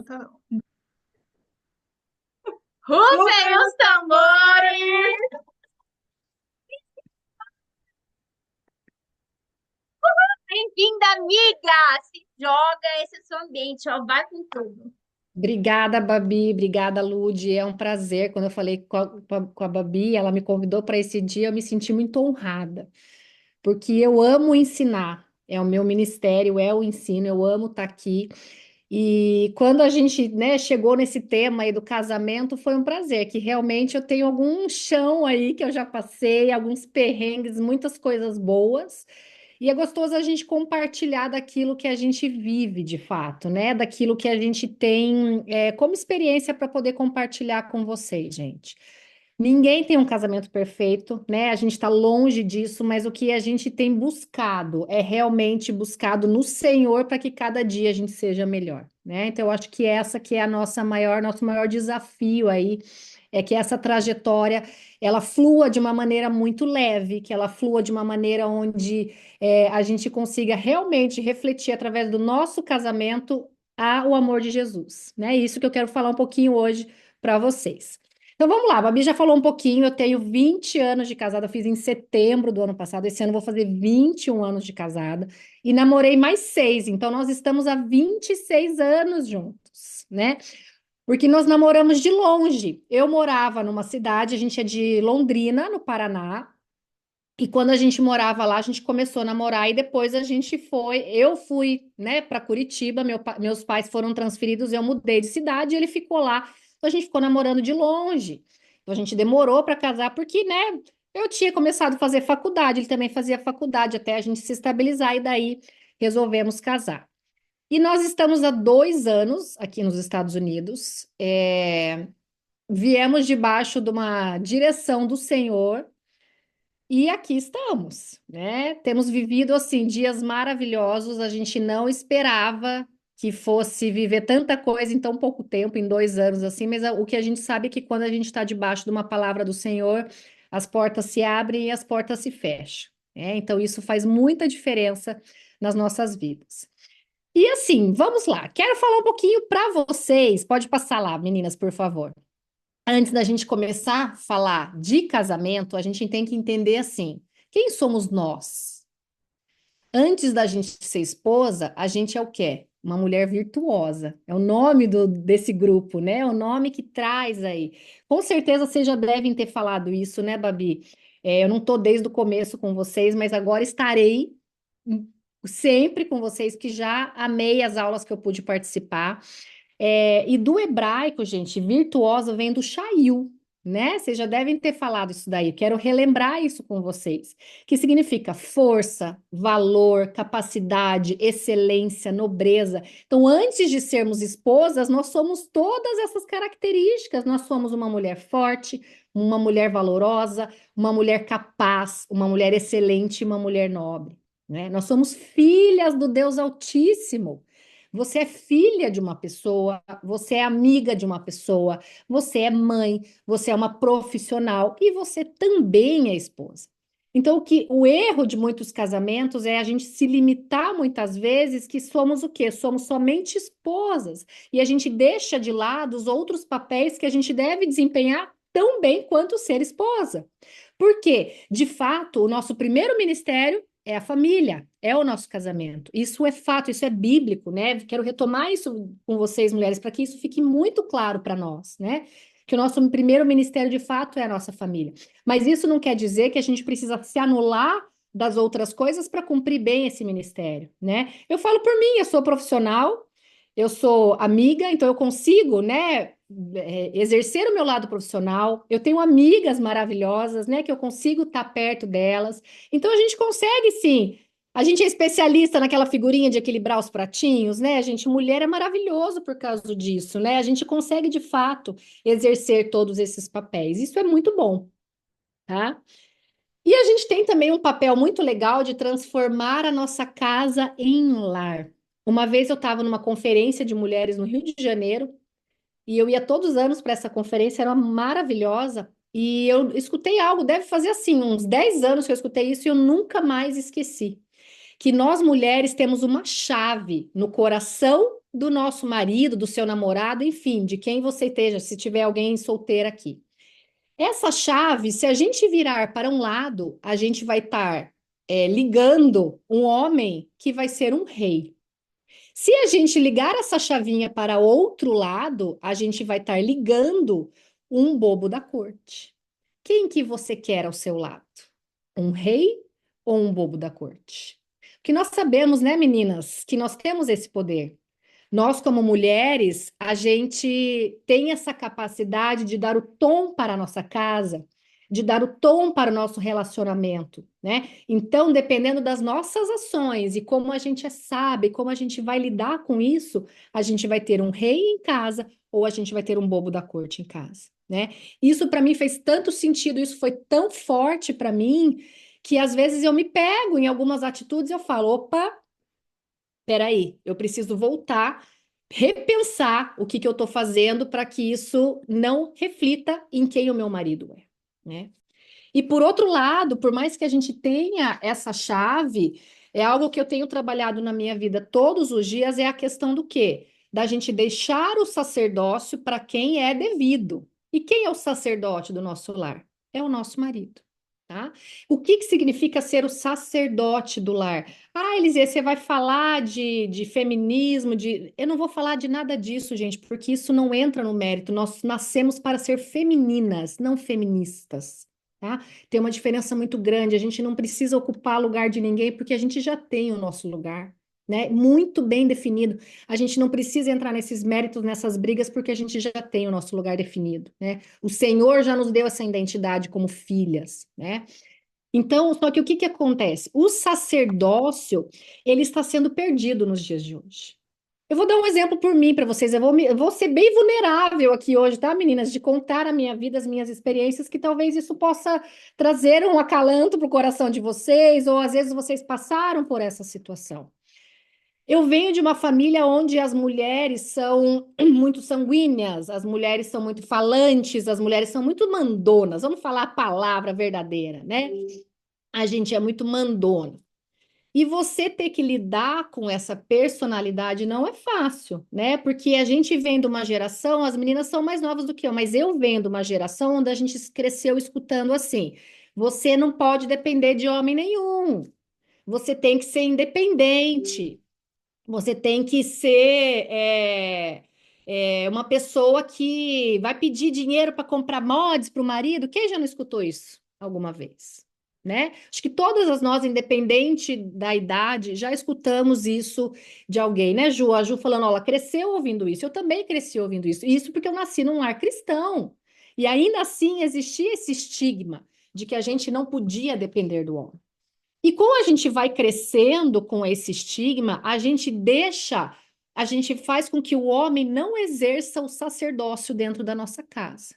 Tá não. Rufem os tambores! Bem-vinda, amiga! Se joga, esse é seu ambiente, ó, vai com tudo. Obrigada, Babi. Obrigada, Lude. É um prazer. Quando eu falei com a Babi, ela me convidou para esse dia, eu me senti muito honrada, porque eu amo ensinar. É o meu ministério, é o ensino, eu amo estar aqui. E quando a gente, né, chegou nesse tema aí do casamento, foi um prazer, que realmente eu tenho algum chão aí que eu já passei, alguns perrengues, muitas coisas boas. E é gostoso a gente compartilhar daquilo que a gente vive de fato, né? Daquilo que a gente tem como experiência para poder compartilhar com vocês, gente. Ninguém tem um casamento perfeito, né? A gente está longe disso, mas o que a gente tem buscado é realmente buscado no Senhor para que cada dia a gente seja melhor, né? Então, eu acho que essa que é a nosso maior desafio aí, é que essa trajetória ela flua de uma maneira muito leve, que ela flua de uma maneira onde a gente consiga realmente refletir através do nosso casamento o amor de Jesus, né? Isso que eu quero falar um pouquinho hoje para vocês. Então vamos lá, a Babi já falou um pouquinho. Eu tenho 20 anos de casada, eu fiz em setembro do ano passado. Esse ano eu vou fazer 21 anos de casada e namorei mais seis. Então nós estamos há 26 anos juntos, né? Porque nós namoramos de longe. Eu morava numa cidade, a gente é de Londrina, no Paraná. E quando a gente morava lá, a gente começou a namorar e depois a gente eu fui, né, para Curitiba, meus pais foram transferidos, eu mudei de cidade e ele ficou lá. Então a gente ficou namorando de longe. Então a gente demorou para casar porque, né, eu tinha começado a fazer faculdade, ele também fazia faculdade até a gente se estabilizar e daí resolvemos casar. E nós estamos há 2 anos aqui nos Estados Unidos. Viemos debaixo de uma direção do Senhor. E aqui estamos, né? Temos vivido assim dias maravilhosos. A gente não esperava que fosse viver tanta coisa em tão pouco tempo, em 2 anos assim. Mas o que a gente sabe é que quando a gente está debaixo de uma palavra do Senhor, as portas se abrem e as portas se fecham, né? Então isso faz muita diferença nas nossas vidas. E assim, vamos lá. Quero falar um pouquinho para vocês. Pode passar lá, meninas, por favor. Antes da gente começar a falar de casamento, a gente tem que entender assim: quem somos nós? Antes da gente ser esposa, a gente é o quê? Uma mulher virtuosa. É o nome desse grupo, né? É o nome que traz aí. Com certeza vocês já devem ter falado isso, né, Babi? Eu não estou desde o começo com vocês, mas agora estarei sempre com vocês, que já amei as aulas que eu pude participar. E do hebraico, gente, virtuosa vem do Shail, né? Vocês já devem ter falado isso daí. Quero relembrar isso com vocês, que significa força, valor, capacidade, excelência, nobreza. Então, antes de sermos esposas, nós somos todas essas características. Nós somos uma mulher forte, uma mulher valorosa, uma mulher capaz, uma mulher excelente, uma mulher nobre, né? Nós somos filhas do Deus Altíssimo. Você é filha de uma pessoa, você é amiga de uma pessoa, você é mãe, você é uma profissional e você também é esposa. Então, o erro de muitos casamentos é a gente se limitar muitas vezes que somos o quê? Somos somente esposas e a gente deixa de lado os outros papéis que a gente deve desempenhar tão bem quanto ser esposa. Porque, de fato, o nosso primeiro ministério é a família, é o nosso casamento. Isso é fato, isso é bíblico, né? Quero retomar isso com vocês, mulheres, para que isso fique muito claro para nós, né? Que o nosso primeiro ministério de fato é a nossa família. Mas isso não quer dizer que a gente precisa se anular das outras coisas para cumprir bem esse ministério, né? Eu falo por mim, eu sou profissional, eu sou amiga, então eu consigo, né, exercer o meu lado profissional. Eu tenho amigas maravilhosas, né, que eu consigo estar perto delas. Então a gente consegue sim. A gente é especialista naquela figurinha de equilibrar os pratinhos, né? A gente, mulher é maravilhoso por causa disso, né? A gente consegue de fato exercer todos esses papéis. Isso é muito bom, tá? E a gente tem também um papel muito legal de transformar a nossa casa em lar. Uma vez eu estava numa conferência de mulheres no Rio de Janeiro e eu ia todos os anos para essa conferência, era maravilhosa. E eu escutei algo, deve fazer assim, uns 10 anos que eu escutei isso e eu nunca mais esqueci que nós mulheres temos uma chave no coração do nosso marido, do seu namorado, enfim, de quem você esteja, se tiver alguém solteiro aqui. Essa chave, se a gente virar para um lado, a gente vai estar ligando um homem que vai ser um rei. Se a gente ligar essa chavinha para outro lado, a gente vai estar ligando um bobo da corte. Quem que você quer ao seu lado? Um rei ou um bobo da corte? Porque nós sabemos, né, meninas, que nós temos esse poder. Nós, como mulheres, a gente tem essa capacidade de dar o tom para a nossa casa, de dar o tom para o nosso relacionamento, né? Então, dependendo das nossas ações e como a gente é sábia, como a gente vai lidar com isso, a gente vai ter um rei em casa ou a gente vai ter um bobo da corte em casa, né? Isso para mim fez tanto sentido, isso foi tão forte para mim, que às vezes eu me pego em algumas atitudes e eu falo, opa, peraí, eu preciso voltar, repensar o que que eu estou fazendo para que isso não reflita em quem o meu marido é, né? E por outro lado, por mais que a gente tenha essa chave, é algo que eu tenho trabalhado na minha vida todos os dias, é a questão do quê? Da gente deixar o sacerdócio para quem é devido. E quem é o sacerdote do nosso lar? É o nosso marido, tá? O que que significa ser o sacerdote do lar? Ah, Elisê, você vai falar de feminismo, de... Eu não vou falar de nada disso, gente, porque isso não entra no mérito. Nós nascemos para ser femininas, não feministas. Tá? Tem uma diferença muito grande. A gente não precisa ocupar lugar de ninguém porque a gente já tem o nosso lugar, né? Muito bem definido. A gente não precisa entrar nesses méritos, nessas brigas, porque a gente já tem o nosso lugar definido, né? O Senhor já nos deu essa identidade como filhas, né? Então, só que o que que acontece? O sacerdócio, ele está sendo perdido nos dias de hoje. Eu vou dar um exemplo por mim para vocês. Eu vou ser bem vulnerável aqui hoje, tá, meninas? De contar a minha vida, as minhas experiências, que talvez isso possa trazer um acalanto para o coração de vocês, ou às vezes vocês passaram por essa situação. Eu venho de uma família onde as mulheres são muito sanguíneas, as mulheres são muito falantes, as mulheres são muito mandonas. Vamos falar a palavra verdadeira, né? A gente é muito mandona. E você ter que lidar com essa personalidade não é fácil, né? Porque a gente vem de uma geração, as meninas são mais novas do que eu, mas eu venho de uma geração onde a gente cresceu escutando assim: você não pode depender de homem nenhum, você tem que ser independente, você tem que ser uma pessoa que vai pedir dinheiro para comprar mods para o marido. Quem já não escutou isso alguma vez? Né? Acho que todas as nós, independente da idade, já escutamos isso de alguém, né, Ju? A Ju falando, ó, ela cresceu ouvindo isso. Eu também cresci ouvindo isso. Isso porque eu nasci num lar cristão. E ainda assim existia esse estigma de que a gente não podia depender do homem. E como a gente vai crescendo com esse estigma, a gente faz com que o homem não exerça o sacerdócio dentro da nossa casa.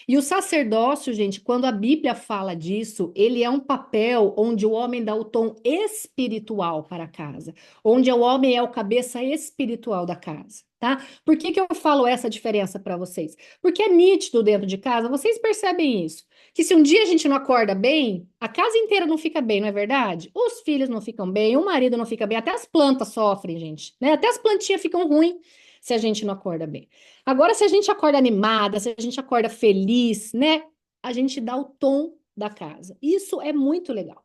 E o sacerdócio, gente, quando a Bíblia fala disso, ele é um papel onde o homem dá o tom espiritual para a casa, onde o homem é o cabeça espiritual da casa, tá? Por que que eu falo essa diferença para vocês? Porque é nítido dentro de casa, vocês percebem isso, que se um dia a gente não acorda bem, a casa inteira não fica bem, não é verdade? Os filhos não ficam bem, o marido não fica bem, até as plantas sofrem, gente, né? Até as plantinhas ficam ruins se a gente não acorda bem. Agora, se a gente acorda animada, se a gente acorda feliz, né? A gente dá o tom da casa. Isso é muito legal.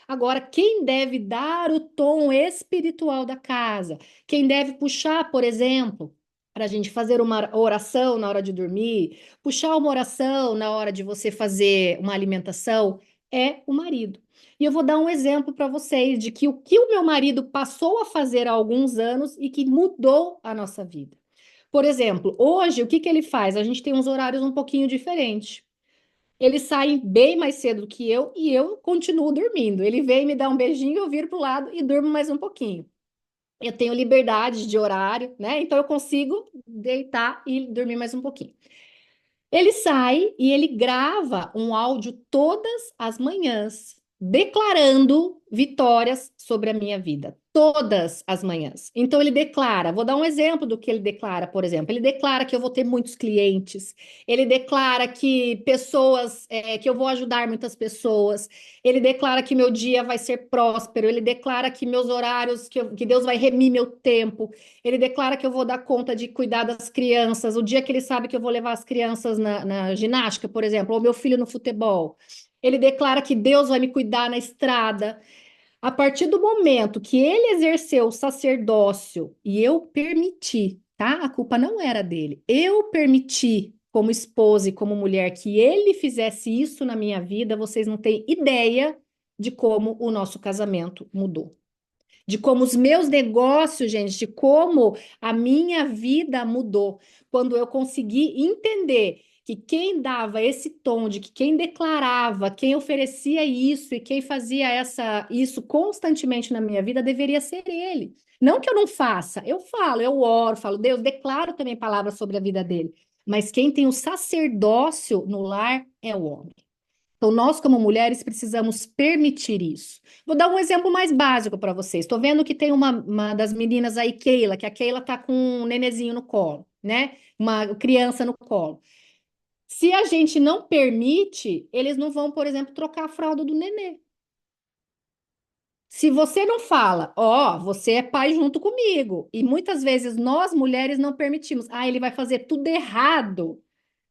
Agora, quem deve dar o tom espiritual da casa? Quem deve puxar, por exemplo, para a gente fazer uma oração na hora de dormir, puxar uma oração na hora de você fazer uma alimentação, é o marido. E eu vou dar um exemplo para vocês de que o meu marido passou a fazer há alguns anos e que mudou a nossa vida. Por exemplo, hoje, o que que ele faz? A gente tem uns horários um pouquinho diferentes. Ele sai bem mais cedo do que eu e eu continuo dormindo. Ele vem me dar um beijinho, eu viro para o lado e durmo mais um pouquinho. Eu tenho liberdade de horário, né? Então eu consigo deitar e dormir mais um pouquinho. Ele sai e ele grava um áudio todas as manhãs declarando vitórias sobre a minha vida, todas as manhãs. Então ele declara, vou dar um exemplo do que ele declara, por exemplo, ele declara que eu vou ter muitos clientes, ele declara que pessoas, que eu vou ajudar muitas pessoas, ele declara que meu dia vai ser próspero, ele declara que meus horários, que Deus vai remir meu tempo, ele declara que eu vou dar conta de cuidar das crianças, o dia que ele sabe que eu vou levar as crianças na ginástica, por exemplo, ou meu filho no futebol. Ele declara que Deus vai me cuidar na estrada. A partir do momento que ele exerceu o sacerdócio e eu permiti, tá? A culpa não era dele. Eu permiti, como esposa e como mulher, que ele fizesse isso na minha vida, vocês não têm ideia de como o nosso casamento mudou. De como os meus negócios, gente, de como a minha vida mudou. Quando eu consegui entender que quem dava esse tom, de que quem declarava, quem oferecia isso e quem fazia isso constantemente na minha vida deveria ser ele. Não que eu não faça, eu falo, eu oro, falo, Deus, declaro também palavras sobre a vida dele. Mas quem tem o sacerdócio no lar é o homem. Então, nós, como mulheres, precisamos permitir isso. Vou dar um exemplo mais básico para vocês. Estou vendo que tem uma das meninas aí, Keila, que a Keila está com um nenenzinho no colo, né? Uma criança no colo. Se a gente não permite, eles não vão, por exemplo, trocar a fralda do nenê. Se você não fala, ó, você é pai junto comigo, e muitas vezes nós mulheres não permitimos, ele vai fazer tudo errado.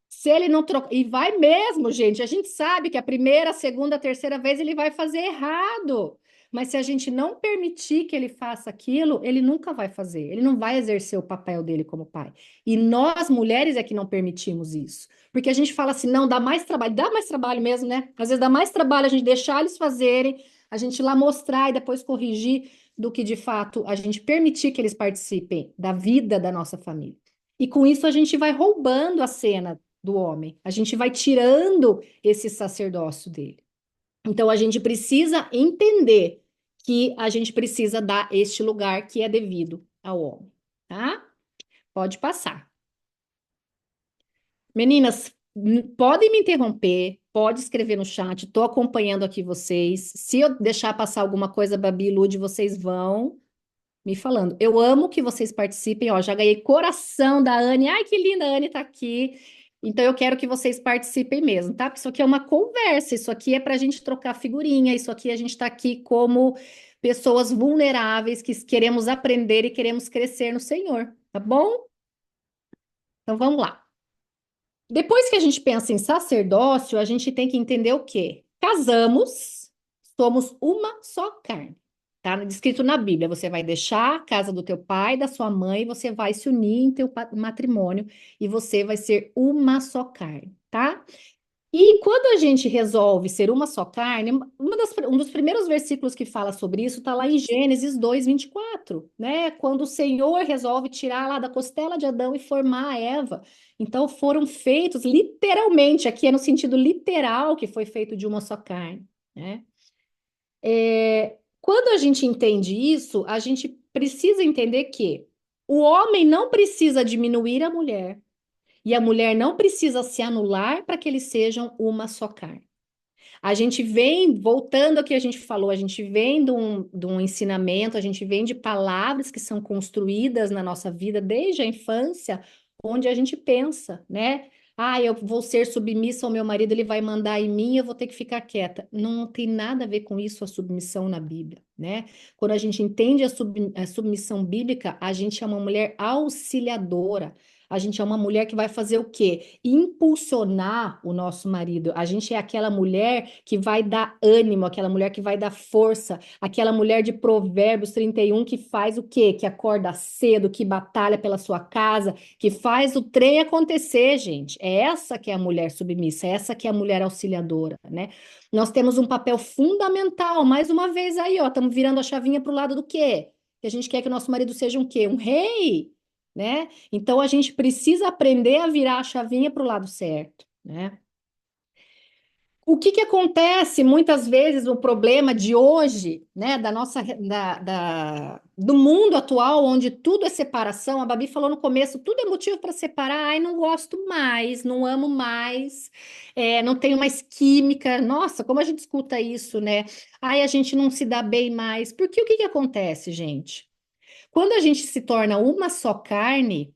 Se ele não trocar, e vai mesmo, gente. A gente sabe que a primeira, a segunda, a terceira vez ele vai fazer errado. Mas se a gente não permitir que ele faça aquilo, ele nunca vai fazer. Ele não vai exercer o papel dele como pai. E nós, mulheres, é que não permitimos isso. Porque a gente fala assim, não, dá mais trabalho mesmo, né? Às vezes dá mais trabalho a gente deixar eles fazerem, a gente ir lá mostrar e depois corrigir, do que de fato a gente permitir que eles participem da vida da nossa família. E com isso a gente vai roubando a cena do homem. A gente vai tirando esse sacerdócio dele. Então a gente precisa entender que a gente precisa dar este lugar que é devido ao homem, tá? Pode passar. Meninas, podem me interromper, pode escrever no chat, estou acompanhando aqui vocês. Se eu deixar passar alguma coisa, Babi e Lud, vocês vão me falando. Eu amo que vocês participem, ó, já ganhei coração da Anne. Ai, que linda, a Anne tá aqui. Então eu quero que vocês participem mesmo, tá? Porque isso aqui é uma conversa, isso aqui é para a gente trocar figurinha, isso aqui a gente está aqui como pessoas vulneráveis que queremos aprender e queremos crescer no Senhor, tá bom? Então vamos lá. Depois que a gente pensa em sacerdócio, a gente tem que entender o quê? Casamos, somos uma só carne. Tá escrito na Bíblia, você vai deixar a casa do teu pai, da sua mãe, você vai se unir em teu matrimônio e você vai ser uma só carne, tá? E quando a gente resolve ser uma só carne, um dos primeiros versículos que fala sobre isso está lá em Gênesis 2:24, né? Quando o Senhor resolve tirar lá da costela de Adão e formar a Eva. Então foram feitos, literalmente, aqui é no sentido literal que foi feito de uma só carne, né? Quando a gente entende isso, a gente precisa entender que o homem não precisa diminuir a mulher. E a mulher não precisa se anular para que eles sejam uma só carne. A gente vem, voltando ao que a gente falou, a gente vem de um ensinamento, a gente vem de palavras que são construídas na nossa vida desde a infância, onde a gente pensa, né? Eu vou ser submissa ao meu marido, ele vai mandar em mim, eu vou ter que ficar quieta. Não tem nada a ver com isso a submissão na Bíblia, né? Quando a gente entende a submissão bíblica, a gente é uma mulher auxiliadora. A gente é uma mulher que vai fazer o quê? Impulsionar o nosso marido. A gente é aquela mulher que vai dar ânimo, aquela mulher que vai dar força, aquela mulher de Provérbios 31 que faz o quê? Que acorda cedo, que batalha pela sua casa, que faz o trem acontecer, gente. É essa que é a mulher submissa, é essa que é a mulher auxiliadora, né? Nós temos um papel fundamental, mais uma vez aí, ó, estamos virando a chavinha para o lado do quê? Que a gente quer que o nosso marido seja um quê? Um rei, né? Então a gente precisa aprender a virar a chavinha para o lado certo, né? O que que acontece muitas vezes, o problema de hoje, né, do mundo atual, onde tudo é separação, a Babi falou no começo, tudo é motivo para separar, ai, não gosto mais, não amo mais, não tenho mais química, nossa, como a gente escuta isso, né? Ai, a gente não se dá bem mais, porque o que que acontece, gente? Quando a gente se torna uma só carne,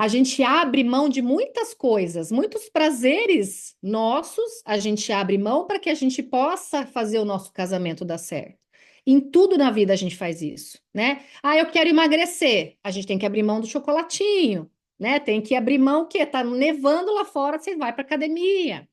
a gente abre mão de muitas coisas, muitos prazeres nossos, a gente abre mão para que a gente possa fazer o nosso casamento dar certo. Em tudo na vida a gente faz isso, né? Ah, eu quero emagrecer. A gente tem que abrir mão do chocolatinho, né? Tem que abrir mão o quê? Tá nevando lá fora, você vai para academia.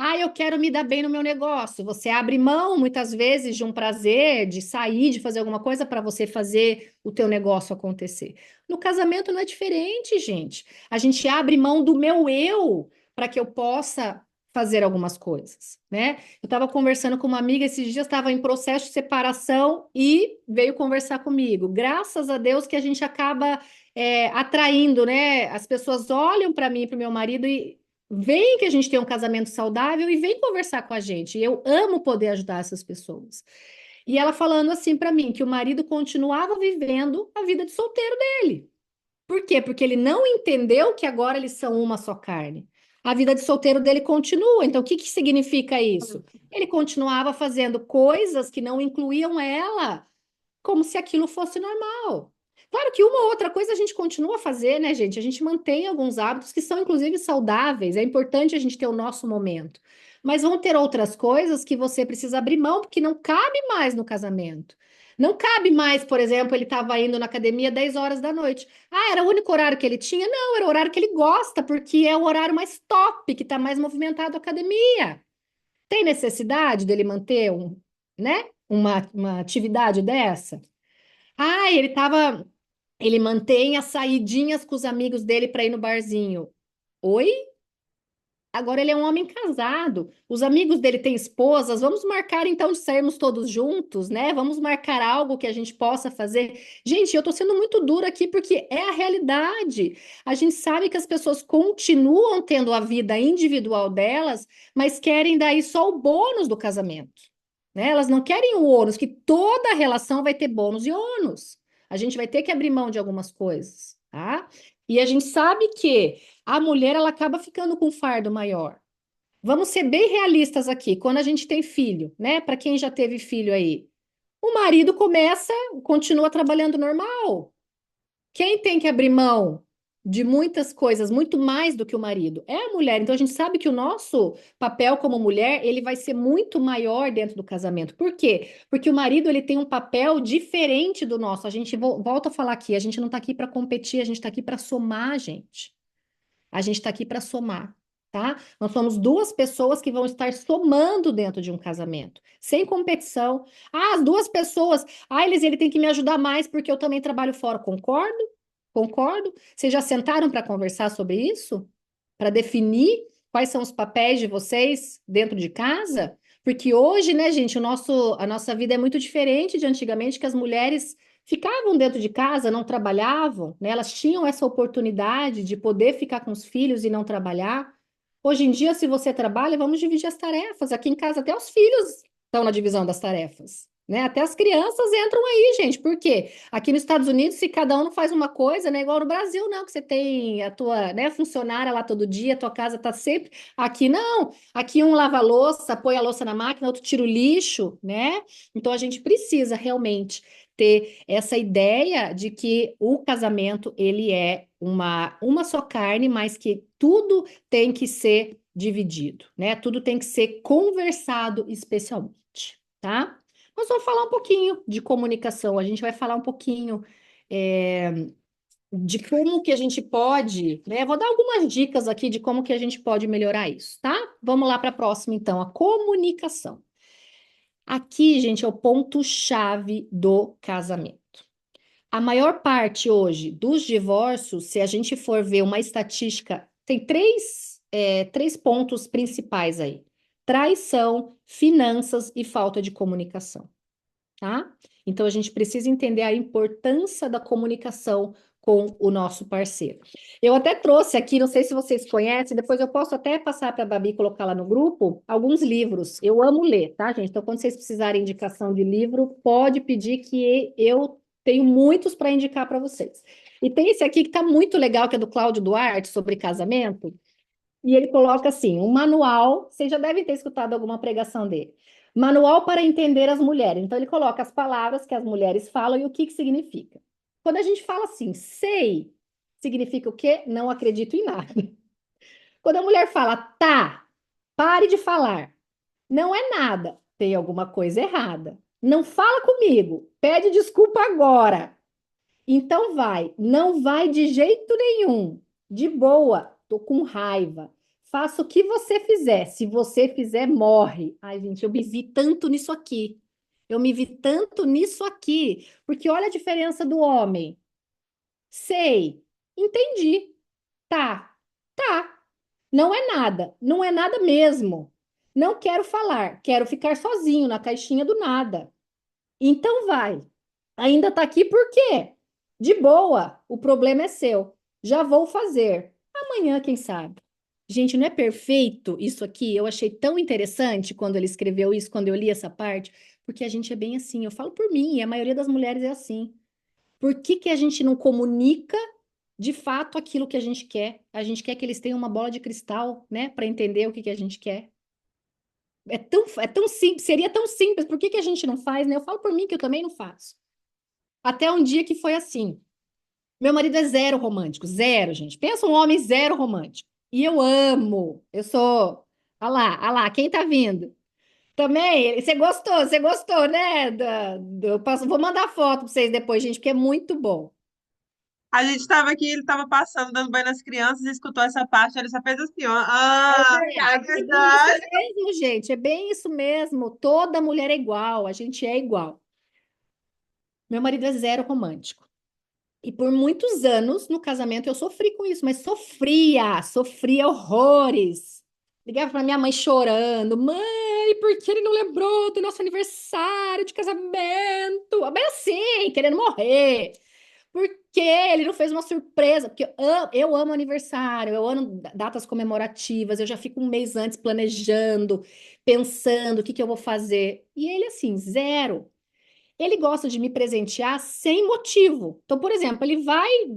Ah, eu quero me dar bem no meu negócio. Você abre mão, muitas vezes, de um prazer, de sair, de fazer alguma coisa para você fazer o teu negócio acontecer. No casamento não é diferente, gente. A gente abre mão do meu eu para que eu possa fazer algumas coisas, né? Eu estava conversando com uma amiga esses dias, estava em processo de separação e veio conversar comigo. Graças a Deus que a gente acaba atraindo, né? As pessoas olham para mim, para o meu marido e vem que a gente tem um casamento saudável e vem conversar com a gente. Eu amo poder ajudar essas pessoas. E ela falando assim para mim que o marido continuava vivendo a vida de solteiro dele. Por quê? Porque ele não entendeu que agora eles são uma só carne. A vida de solteiro dele continua. Então, o que que significa isso? Ele continuava fazendo coisas que não incluíam ela como se aquilo fosse normal. Claro que uma ou outra coisa a gente continua a fazer, né, gente? A gente mantém alguns hábitos que são, inclusive, saudáveis. É importante a gente ter o nosso momento. Mas vão ter outras coisas que você precisa abrir mão, porque não cabe mais no casamento. Não cabe mais, por exemplo, ele estava indo na academia 10 horas da noite. Ah, era o único horário que ele tinha? Não, era o horário que ele gosta, porque é o horário mais top, que está mais movimentado a academia. Tem necessidade dele manter né, uma atividade dessa? Ah, ele mantém as saidinhas com os amigos dele para ir no barzinho. Oi? Agora ele é um homem casado. Os amigos dele têm esposas. Vamos marcar então de sairmos todos juntos, né? Vamos marcar algo que a gente possa fazer. Gente, eu tô sendo muito dura aqui porque é a realidade. A gente sabe que as pessoas continuam tendo a vida individual delas, mas querem daí só o bônus do casamento, né? Elas não querem o ônus, que toda relação vai ter bônus e ônus. A gente vai ter que abrir mão de algumas coisas, tá? E a gente sabe que a mulher ela acaba ficando com um fardo maior. Vamos ser bem realistas aqui. Quando a gente tem filho, né? Para quem já teve filho aí, o marido continua trabalhando normal. Quem tem que abrir mão de muitas coisas, muito mais do que o marido, é a mulher. Então a gente sabe que o nosso papel como mulher, ele vai ser muito maior dentro do casamento. Por quê? Porque o marido, ele tem um papel diferente do nosso. A gente volta a falar aqui, a gente não está aqui para competir, a gente está aqui para somar, gente. A gente está aqui para somar, tá? Nós somos duas pessoas que vão estar somando dentro de um casamento, sem competição. Ah, as duas pessoas. Ah, ele tem que me ajudar mais porque eu também trabalho fora. Concordo? Concordo. Vocês já sentaram para conversar sobre isso? Para definir quais são os papéis de vocês dentro de casa? Porque hoje, né, gente, a nossa vida é muito diferente de antigamente, que as mulheres ficavam dentro de casa, não trabalhavam, né? Elas tinham essa oportunidade de poder ficar com os filhos e não trabalhar. Hoje em dia, se você trabalha, vamos dividir as tarefas. Aqui em casa, até os filhos estão na divisão das tarefas, né? Até as crianças entram aí, gente. Por quê? Aqui nos Estados Unidos, se cada um não faz uma coisa, né? Igual no Brasil, não, que você tem a tua, né, funcionária lá todo dia, a tua casa tá sempre. Aqui não. Aqui um lava a louça, põe a louça na máquina, outro tira o lixo, né? Então a gente precisa realmente ter essa ideia de que o casamento ele é uma só carne, mas que tudo tem que ser dividido, né? Tudo tem que ser conversado especialmente, tá? Nós vamos falar um pouquinho de comunicação, a gente vai falar um pouquinho de como que a gente pode, né? Vou dar algumas dicas aqui de como que a gente pode melhorar isso, tá? Vamos lá para a próxima, então, a comunicação. Aqui, gente, é o ponto-chave do casamento. A maior parte hoje dos divórcios, se a gente for ver uma estatística, tem três pontos principais aí: traição, finanças e falta de comunicação, tá? Então a gente precisa entender a importância da comunicação com o nosso parceiro. Eu até trouxe aqui, não sei se vocês conhecem, depois eu posso até passar para a Babi colocar lá no grupo, alguns livros. Eu amo ler, tá, gente? Então, quando vocês precisarem de indicação de livro, pode pedir que eu tenho muitos para indicar para vocês. E tem esse aqui que está muito legal, que é do Cláudio Duarte, sobre casamento. E ele coloca assim, um manual, vocês já devem ter escutado alguma pregação dele. Manual para entender as mulheres. Então ele coloca as palavras que as mulheres falam e o que significa. Quando a gente fala assim, sei, significa o quê? Não acredito em nada. Quando a mulher fala, tá, pare de falar, não é nada, tem alguma coisa errada. Não fala comigo, pede desculpa agora. Então vai, não vai de jeito nenhum. De boa, tô com raiva. Faça o que você fizer. Se você fizer, morre. Ai, gente, eu me vi tanto nisso aqui. Eu me vi tanto nisso aqui. Porque olha a diferença do homem. Sei, entendi. Tá, tá. Não é nada. Não é nada mesmo. Não quero falar. Quero ficar sozinho na caixinha do nada. Então vai. Ainda tá aqui por quê? De boa, o problema é seu. Já vou fazer. Amanhã, quem sabe? Gente, não é perfeito isso aqui? Eu achei tão interessante quando ele escreveu isso, quando eu li essa parte, porque a gente é bem assim. Eu falo por mim, e a maioria das mulheres é assim. Por que que a gente não comunica de fato aquilo que a gente quer? A gente quer que eles tenham uma bola de cristal, né, para entender o que que a gente quer. É tão simples, seria tão simples, por que que a gente não faz, né? Eu falo por mim que eu também não faço. Até um dia que foi assim. Meu marido é zero romântico, zero, gente. Pensa um homem zero romântico. E eu amo. Eu sou. Olha lá, quem tá vindo? Também, você gostou, né? Vou mandar foto para vocês depois, gente, porque é muito bom. A gente estava aqui, ele estava passando, dando banho nas crianças, e escutou essa parte, ele só fez assim, ó. É É bem isso verdade. mesmo, gente. É bem isso mesmo. Toda mulher é igual, a gente é igual. Meu marido é zero romântico. E por muitos anos no casamento eu sofri com isso, mas sofria horrores. Ligava para minha mãe chorando: mãe, por que ele não lembrou do nosso aniversário de casamento? Bem assim, querendo morrer. Por que ele não fez uma surpresa? Porque eu amo aniversário, eu amo datas comemorativas, eu já fico um mês antes planejando, pensando o que que eu vou fazer. E ele, assim, zero. Ele gosta de me presentear sem motivo. Então, por exemplo,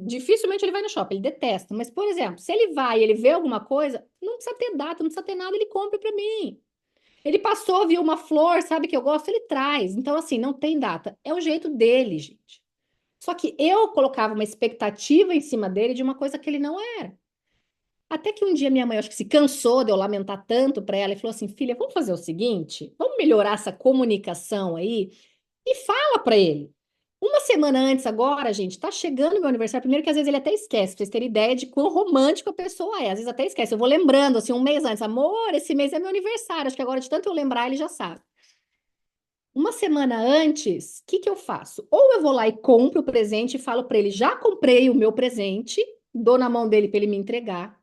dificilmente ele vai no shopping, ele detesta. Mas, por exemplo, se ele vai e ele vê alguma coisa, não precisa ter data, não precisa ter nada, ele compra para mim. Ele passou, viu uma flor, sabe que eu gosto, ele traz. Então, assim, não tem data. É o jeito dele, gente. Só que eu colocava uma expectativa em cima dele de uma coisa que ele não era. Até que um dia minha mãe, acho que se cansou de eu lamentar tanto para ela e falou assim: filha, vamos fazer o seguinte, vamos melhorar essa comunicação aí e fala para ele. Uma semana antes, agora, gente, tá chegando meu aniversário. Primeiro que às vezes ele até esquece, pra vocês terem ideia de quão romântico a pessoa é. Às vezes até esquece. Eu vou lembrando, assim, um mês antes. Amor, esse mês é meu aniversário. Acho que agora, de tanto eu lembrar, ele já sabe. Uma semana antes, o que que eu faço? Ou eu vou lá e compro o presente e falo para ele: já comprei o meu presente, dou na mão dele para ele me entregar.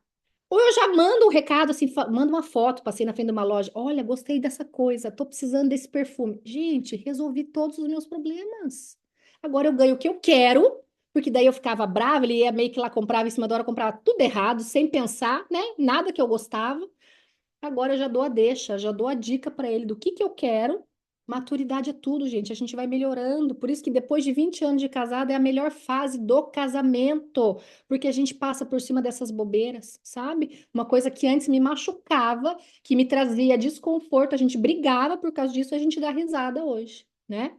Ou eu já mando um recado, assim, mando uma foto, passei na frente de uma loja. Olha, gostei dessa coisa, tô precisando desse perfume. Gente, resolvi todos os meus problemas. Agora eu ganho o que eu quero, porque daí eu ficava brava, ele ia meio que lá comprava em cima da hora, comprava tudo errado, sem pensar, né? Nada que eu gostava. Agora eu já dou a deixa, já dou a dica para ele do que eu quero. Maturidade é tudo, gente. A gente vai melhorando. Por isso que depois de 20 anos de casado é a melhor fase do casamento, porque a gente passa por cima dessas bobeiras, sabe? Uma coisa que antes me machucava, que me trazia desconforto, a gente brigava por causa disso, a gente dá risada hoje, né?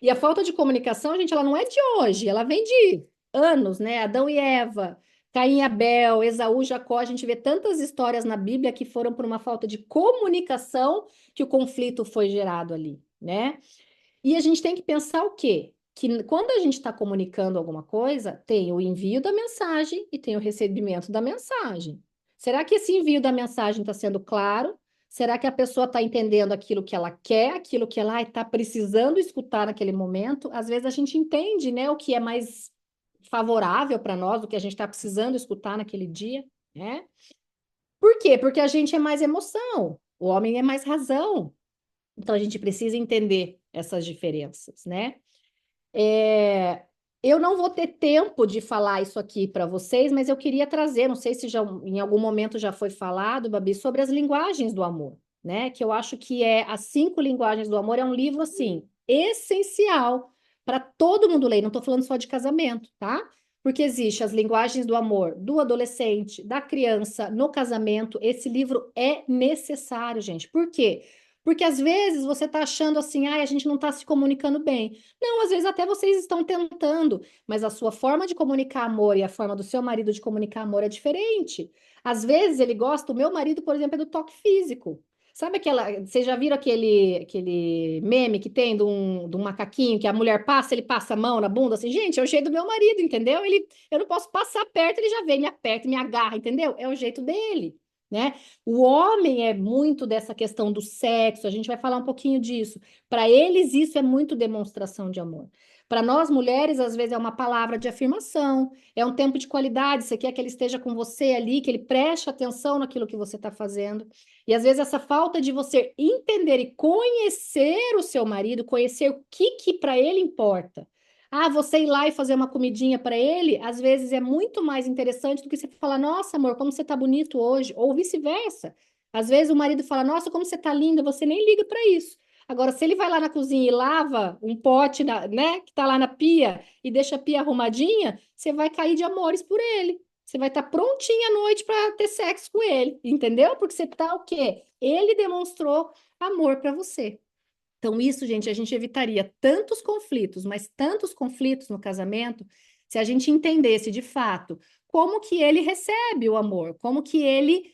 E a falta de comunicação, gente, ela não é de hoje, ela vem de anos, né? Adão e Eva, Caim e Abel, Esaú, Jacó, a gente vê tantas histórias na Bíblia que foram por uma falta de comunicação que o conflito foi gerado ali, né? E a gente tem que pensar o quê? Que quando a gente está comunicando alguma coisa, tem o envio da mensagem e tem o recebimento da mensagem. Será que esse envio da mensagem está sendo claro? Será que a pessoa está entendendo aquilo que ela quer, aquilo que ela está precisando escutar naquele momento? Às vezes a gente entende, né, o que é mais favorável para nós, o que a gente está precisando escutar naquele dia, né? Por quê? Porque a gente é mais emoção, o homem é mais razão. Então a gente precisa entender essas diferenças, né? É, Eu não vou ter tempo de falar isso aqui para vocês, mas eu queria trazer, não sei se já em algum momento já foi falado, Babi, sobre as linguagens do amor, né? Que eu acho que é As Cinco Linguagens do Amor, é um livro assim essencial para todo mundo ler. Não estou falando só de casamento, tá? Porque existe as linguagens do amor do adolescente, da criança, no casamento. Esse livro é necessário, gente. Por quê? Porque às vezes você está achando assim, a gente não está se comunicando bem. Não, às vezes até vocês estão tentando, mas a sua forma de comunicar amor e a forma do seu marido de comunicar amor é diferente. Às vezes ele gosta, o meu marido, por exemplo, é do toque físico. Sabe aquela. Vocês já viram aquele meme que tem de um macaquinho que a mulher passa, ele passa a mão na bunda assim? Gente, é o jeito do meu marido, entendeu? Eu não posso passar perto, ele já vem, me aperta, me agarra, entendeu? É o jeito dele, né? O homem é muito dessa questão do sexo, a gente vai falar um pouquinho disso. Para eles, isso é muito demonstração de amor. Para nós mulheres, às vezes é uma palavra de afirmação, é um tempo de qualidade. Você quer que ele esteja com você ali, que ele preste atenção naquilo que você está fazendo. E às vezes essa falta de você entender e conhecer o seu marido, conhecer o que para ele importa. Você ir lá e fazer uma comidinha para ele, às vezes é muito mais interessante do que você falar, nossa, amor, como você tá bonito hoje, ou vice-versa. Às vezes o marido fala, nossa, como você tá linda, você nem liga para isso. Agora, se ele vai lá na cozinha e lava um pote, né, que tá lá na pia e deixa a pia arrumadinha, você vai cair de amores por ele. Você vai estar prontinha à noite para ter sexo com ele, entendeu? Porque você tá o quê? Ele demonstrou amor para você. Então, isso, gente, a gente evitaria tantos conflitos, mas tantos conflitos no casamento, se a gente entendesse de fato como que ele recebe o amor, como que ele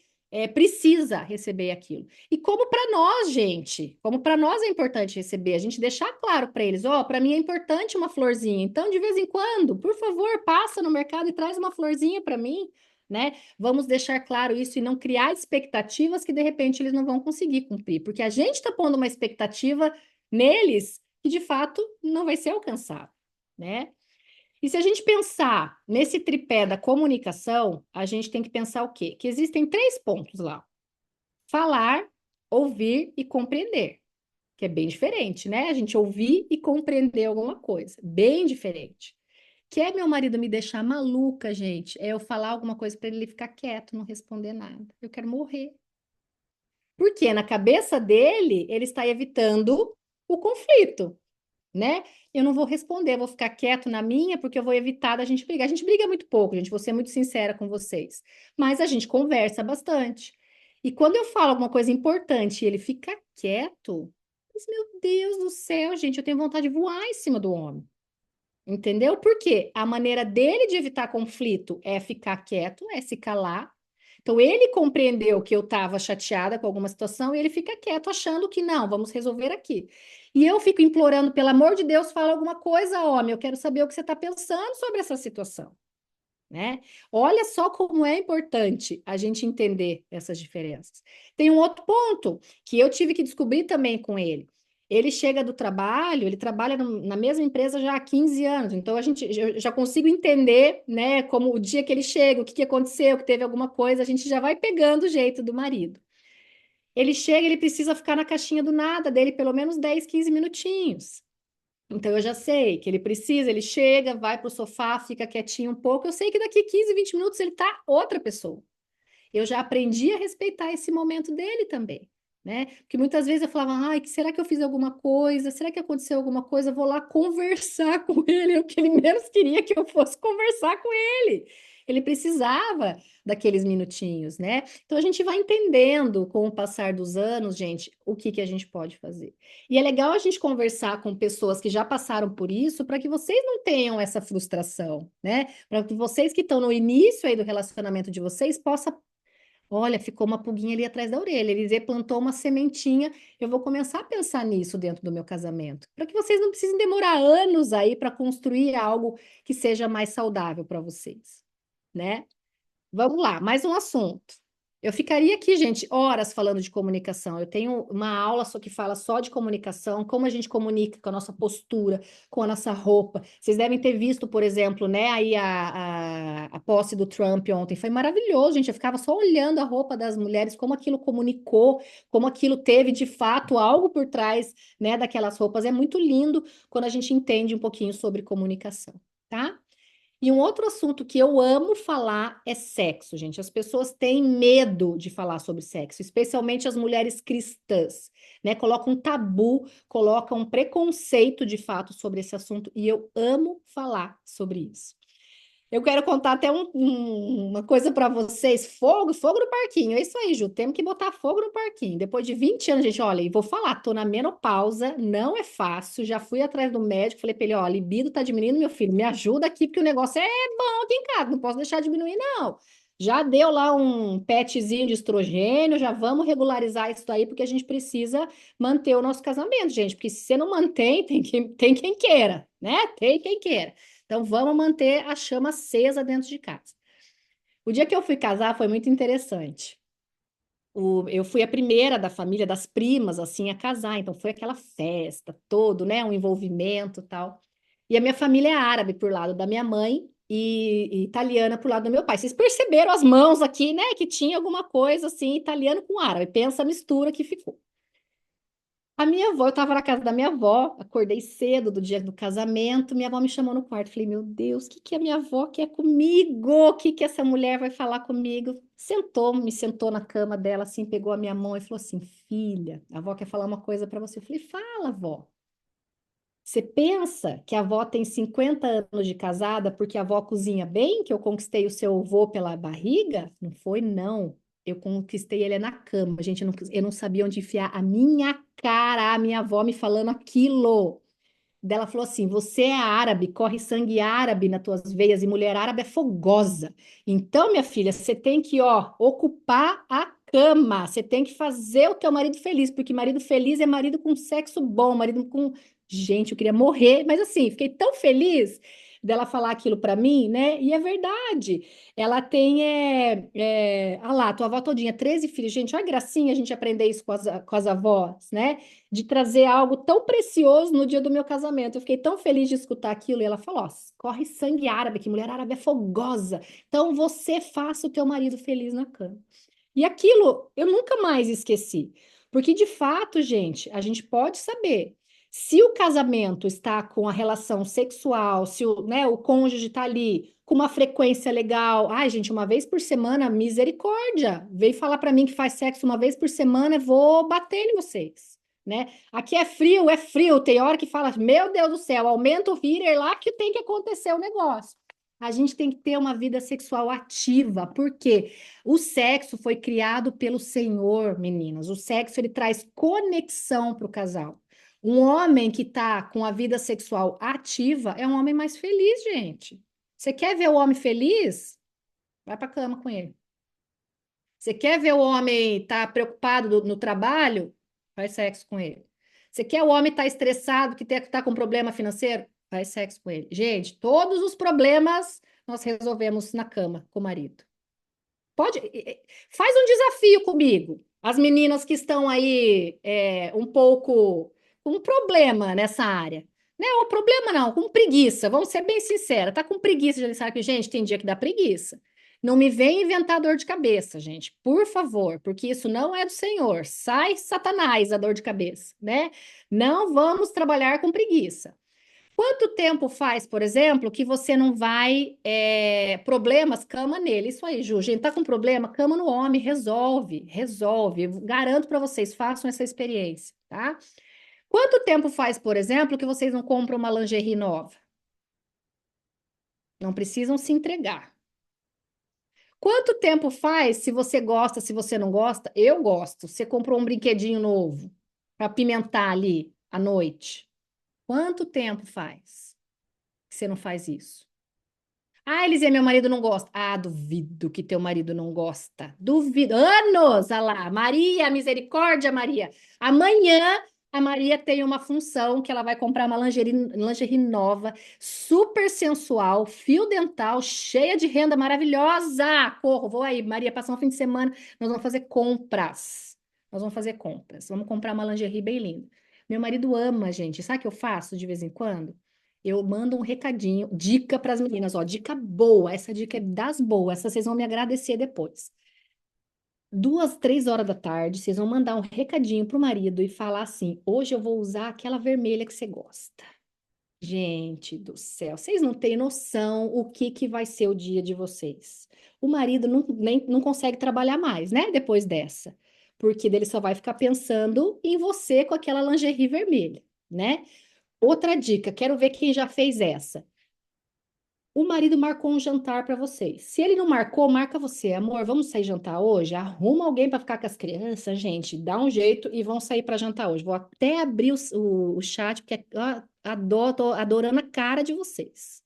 precisa receber aquilo. E como para nós, gente, como para nós é importante receber, a gente deixar claro para eles, para mim é importante uma florzinha, então de vez em quando, por favor, passa no mercado e traz uma florzinha para mim, né? Vamos deixar claro isso e não criar expectativas que de repente eles não vão conseguir cumprir, porque a gente está pondo uma expectativa neles que de fato não vai ser alcançável, né? E se a gente pensar nesse tripé da comunicação, a gente tem que pensar o quê? Que existem 3 pontos lá: falar, ouvir e compreender, que é bem diferente, né? A gente ouvir e compreender alguma coisa, bem diferente. Quer meu marido me deixar maluca, gente, é eu falar alguma coisa para ele ficar quieto, não responder nada. Eu quero morrer. Porque na cabeça dele, ele está evitando o conflito, né? Eu não vou responder, vou ficar quieto na minha, porque eu vou evitar da gente brigar. A gente briga muito pouco, gente, vou ser muito sincera com vocês. Mas a gente conversa bastante. E quando eu falo alguma coisa importante e ele fica quieto, mas, meu Deus do céu, gente, eu tenho vontade de voar em cima do homem. Entendeu? Porque a maneira dele de evitar conflito é ficar quieto, é se calar. Então, ele compreendeu que eu estava chateada com alguma situação e ele fica quieto, achando que não, vamos resolver aqui. E eu fico implorando, pelo amor de Deus, fala alguma coisa, homem, eu quero saber o que você está pensando sobre essa situação, né? Olha só como é importante a gente entender essas diferenças. Tem um outro ponto que eu tive que descobrir também com ele. Ele chega do trabalho, ele trabalha na mesma empresa já há 15 anos, então eu já consigo entender, né, como o dia que ele chega, o que aconteceu, que teve alguma coisa, a gente já vai pegando o jeito do marido. Ele chega, ele precisa ficar na caixinha do nada dele pelo menos 10, 15 minutinhos. Então eu já sei que ele precisa, ele chega, vai para o sofá, fica quietinho um pouco. Eu sei que daqui 15, 20 minutos ele tá outra pessoa. Eu já aprendi a respeitar esse momento dele também, né? Porque muitas vezes eu falava, ai, será que eu fiz alguma coisa? Será que aconteceu alguma coisa? Vou lá conversar com ele, o que ele menos queria que eu fosse conversar com ele. Ele precisava daqueles minutinhos, né? Então a gente vai entendendo com o passar dos anos, gente, o que que a gente pode fazer. E é legal a gente conversar com pessoas que já passaram por isso, para que vocês não tenham essa frustração, né? Para que vocês que estão no início aí do relacionamento de vocês possam. Olha, ficou uma pulguinha ali atrás da orelha. Elisê plantou uma sementinha. Eu vou começar a pensar nisso dentro do meu casamento, para que vocês não precisem demorar anos aí para construir algo que seja mais saudável para vocês, né? Vamos lá, mais um assunto. Eu ficaria aqui, gente, horas falando de comunicação. Eu tenho uma aula só que fala só de comunicação, como a gente comunica com a nossa postura, com a nossa roupa. Vocês devem ter visto, por exemplo, né, aí a posse do Trump ontem. Foi maravilhoso, gente. Eu ficava só olhando a roupa das mulheres, como aquilo comunicou, como aquilo teve de fato algo por trás, né, daquelas roupas. É muito lindo quando a gente entende um pouquinho sobre comunicação. tá? E um outro assunto que eu amo falar é sexo, gente. As pessoas têm medo de falar sobre sexo, especialmente as mulheres cristãs, né? Colocam um tabu, colocam um preconceito de fato sobre esse assunto, e eu amo falar sobre isso. Eu quero contar até uma coisa para vocês. Fogo no parquinho. É isso aí, Ju. Temos que botar fogo no parquinho. Depois de 20 anos, gente, olha, e vou falar, tô na menopausa, não é fácil. Já fui atrás do médico, falei para ele, ó, a libido tá diminuindo, meu filho, me ajuda aqui, porque o negócio é bom aqui em casa, não posso deixar diminuir, não. Já deu lá um petzinho de estrogênio, já vamos regularizar isso aí, porque a gente precisa manter o nosso casamento, gente. Porque se você não mantém, tem quem queira, né? Tem quem queira. Então, vamos manter a chama acesa dentro de casa. O dia que eu fui casar foi muito interessante. Eu fui a primeira da família, das primas, assim, a casar. Então, foi aquela festa, todo, né? Um envolvimento e tal. E a minha família é árabe por lado da minha mãe e italiana por lado do meu pai. Vocês perceberam as mãos aqui, né? Que tinha alguma coisa, assim, italiano com árabe. Pensa a mistura que ficou. A minha avó, eu estava na casa da minha avó, acordei cedo do dia do casamento, minha avó me chamou no quarto, falei, meu Deus, o que que a minha avó quer comigo? O que que essa mulher vai falar comigo? Me sentou na cama dela, assim, pegou a minha mão e falou assim, filha, a avó quer falar uma coisa para você. Eu falei, fala, avó. Você pensa que a avó tem 50 anos de casada porque a avó cozinha bem, que eu conquistei o seu avô pela barriga? Não foi, não. Eu conquistei ele na cama. Gente, eu não sabia onde enfiar a minha cara, a minha avó me falando aquilo. Daí ela falou assim: você é árabe, corre sangue árabe nas tuas veias, e mulher árabe é fogosa. Então, minha filha, você tem que, ó, ocupar a cama. Você tem que fazer o teu marido feliz, porque marido feliz é marido com sexo bom, marido com. Gente, eu queria morrer, mas assim, fiquei tão feliz dela falar aquilo para mim, né? E é verdade. Ela tem, ah lá, tua avó todinha, 13 filhos. Gente, olha a gracinha a gente aprender isso com as avós, né? De trazer algo tão precioso no dia do meu casamento. Eu fiquei tão feliz de escutar aquilo. E ela falou: ó, corre sangue árabe, que mulher árabe é fogosa. Então você faça o teu marido feliz na cama. E aquilo eu nunca mais esqueci. Porque, de fato, gente, a gente pode saber. Se o casamento está com a relação sexual, se o, né, o cônjuge está ali com uma frequência legal. Ai, gente, uma vez por semana, misericórdia. Veio falar para mim que faz sexo uma vez por semana, eu vou bater em vocês, né? Aqui é frio, é frio. Tem hora que fala, meu Deus do céu, aumenta o heater lá que tem que acontecer o negócio. A gente tem que ter uma vida sexual ativa, porque o sexo foi criado pelo Senhor, meninas. O sexo ele traz conexão para o casal. Um homem que está com a vida sexual ativa é um homem mais feliz, gente. Você quer ver o homem feliz? Vai para a cama com ele. Você quer ver o homem estar preocupado no trabalho? Faz sexo com ele. Você quer o homem estar estressado, que está com problema financeiro? Faz sexo com ele. Gente, todos os problemas nós resolvemos na cama com o marido. Pode, faz um desafio comigo. As meninas que estão aí um pouco com um problema nessa área. Não, problema não, com preguiça. Vamos ser bem sinceras. Tá com preguiça de sabe que, gente, tem dia que dá preguiça. Não me vem inventar dor de cabeça, gente, por favor, porque isso não é do Senhor. Sai Satanás a dor de cabeça, né? Não vamos trabalhar com preguiça. Quanto tempo faz, por exemplo, que você não vai, problemas, cama nele? Isso aí, Ju, gente, tá com problema, cama no homem, resolve, resolve. Eu garanto para vocês, façam essa experiência, tá? Quanto tempo faz, por exemplo, que vocês não compram uma lingerie nova? Não precisam se entregar. Quanto tempo faz, se você gosta, se você não gosta? Eu gosto. Você comprou um brinquedinho novo para pimentar ali à noite. Quanto tempo faz que você não faz isso? Ah, Elisia, meu marido não gosta. Ah, duvido que teu marido não gosta. Duvido. Anos! Ah lá, Maria, misericórdia, Maria. Amanhã a Maria tem uma função que ela vai comprar uma lingerie nova, super sensual, fio dental, cheia de renda maravilhosa. Corro, vou aí, Maria, passar um fim de semana, nós vamos fazer compras. Nós vamos fazer compras. Vamos comprar uma lingerie bem linda. Meu marido ama, gente. Sabe o que eu faço de vez em quando? Eu mando um recadinho, dica para as meninas, ó, dica boa. Essa dica é das boas, essa vocês vão me agradecer depois. 2, 3 horas da tarde, vocês vão mandar um recadinho pro marido e falar assim: hoje eu vou usar aquela vermelha que você gosta. Gente do céu, vocês não têm noção o que que vai ser o dia de vocês. O marido não consegue trabalhar mais, né? Depois dessa. Porque ele só vai ficar pensando em você com aquela lingerie vermelha, né? Outra dica, quero ver quem já fez essa. O marido marcou um jantar para vocês. Se ele não marcou, marca você. Amor, vamos sair jantar hoje? Arruma alguém para ficar com as crianças, gente. Dá um jeito e vão sair para jantar hoje. Vou até abrir o chat, porque tô adorando a cara de vocês.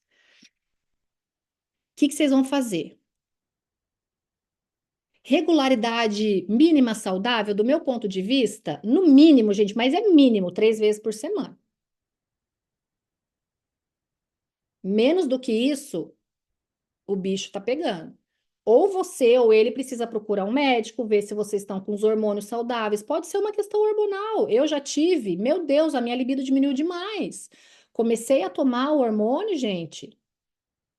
O que que vocês vão fazer? Regularidade mínima saudável, do meu ponto de vista, no mínimo, gente, mas é mínimo, 3 vezes por semana. Menos do que isso, o bicho tá pegando. Ou você ou ele precisa procurar um médico, ver se vocês estão com os hormônios saudáveis. Pode ser uma questão hormonal. Eu já tive, meu Deus, a minha libido diminuiu demais. Comecei a tomar o hormônio, gente,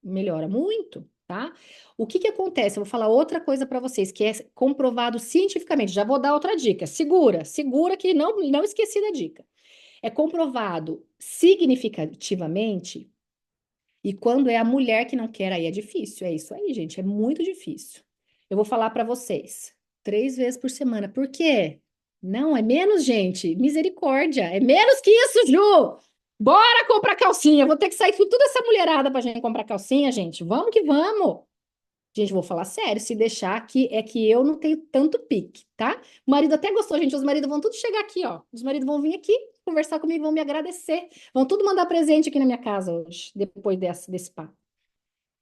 melhora muito, tá? O que que acontece? Eu vou falar outra coisa para vocês, que é comprovado cientificamente. Já vou dar outra dica. Segura, segura que não esqueci da dica. É comprovado significativamente e quando é a mulher que não quer, aí é difícil. É isso aí, gente. É muito difícil. Eu vou falar para vocês. 3 vezes por semana. Por quê? Não, é menos, gente. Misericórdia. É menos que isso, Ju. Bora comprar calcinha. Vou ter que sair com toda essa mulherada pra gente comprar calcinha, gente. Vamos que vamos. Gente, vou falar sério, se deixar aqui, é que eu não tenho tanto pique, tá? O marido até gostou, gente. Os maridos vão tudo chegar aqui, ó. Os maridos vão vir aqui conversar comigo, vão me agradecer. Vão tudo mandar presente aqui na minha casa hoje, depois desse papo.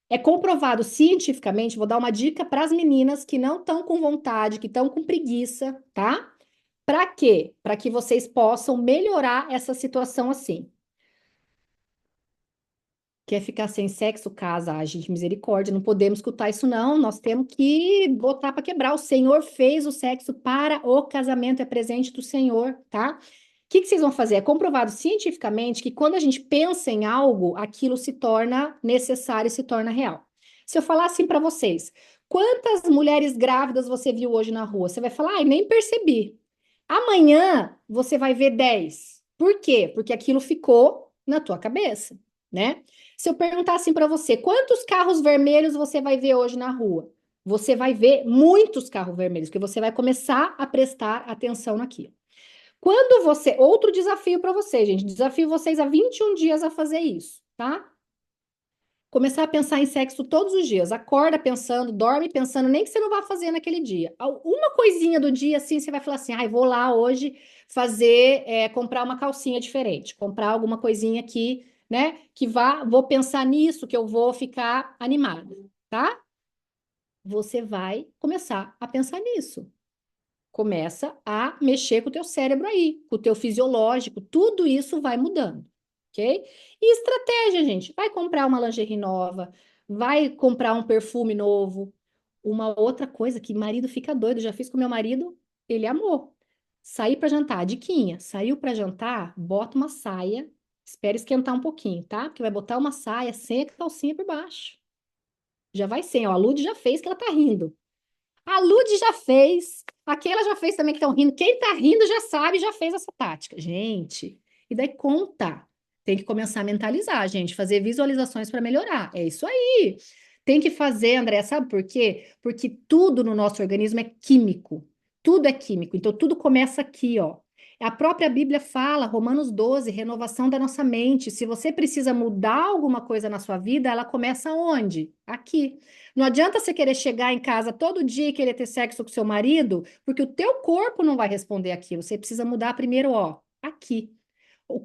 É comprovado cientificamente, vou dar uma dica para as meninas que não estão com vontade, que estão com preguiça, tá? Para quê? Para que vocês possam melhorar essa situação assim. Quer ficar sem sexo? Casa, ai, gente, misericórdia, não podemos escutar isso, não. Nós temos que botar para quebrar. O Senhor fez o sexo para o casamento, é presente do Senhor, tá? O que que vocês vão fazer? É comprovado cientificamente que quando a gente pensa em algo, aquilo se torna necessário e se torna real. Se eu falar assim para vocês, quantas mulheres grávidas você viu hoje na rua? Você vai falar, ai, nem percebi. Amanhã você vai ver 10. Por quê? Porque aquilo ficou na tua cabeça, né? Se eu perguntar assim para você, quantos carros vermelhos você vai ver hoje na rua? Você vai ver muitos carros vermelhos, porque você vai começar a prestar atenção naquilo. Quando você. Outro desafio para vocês, gente. Desafio vocês há 21 dias a fazer isso, tá? Começar a pensar em sexo todos os dias. Acorda pensando, dorme pensando, nem que você não vá fazer naquele dia. Uma coisinha do dia, assim, você vai falar assim: ai, vou lá hoje fazer, comprar uma calcinha diferente, comprar alguma coisinha aqui, né? Vou pensar nisso, que eu vou ficar animada, tá? Você vai começar a pensar nisso. Começa a mexer com o teu cérebro aí, com o teu fisiológico, tudo isso vai mudando, ok? E estratégia, gente, vai comprar uma lingerie nova, vai comprar um perfume novo. Uma outra coisa que marido fica doido, já fiz com meu marido, ele amou. Sair para jantar, diquinha, saiu para jantar, bota uma saia, espera esquentar um pouquinho, tá? Porque vai botar uma saia sem a calcinha por baixo. Já vai sem, ó, a Lud já fez que ela tá rindo. A Lud já fez, aquela já fez também que estão rindo. Quem tá rindo já sabe, já fez essa tática. Gente, e daí conta. Tem que começar a mentalizar, gente, fazer visualizações para melhorar. É isso aí. Tem que fazer, André, sabe por quê? Porque tudo no nosso organismo é químico. Tudo é químico. Então, tudo começa aqui, ó. A própria Bíblia fala, Romanos 12, renovação da nossa mente. Se você precisa mudar alguma coisa na sua vida, ela começa onde? Aqui. Não adianta você querer chegar em casa todo dia e querer ter sexo com seu marido, porque o teu corpo não vai responder aquilo. Você precisa mudar primeiro, ó, aqui.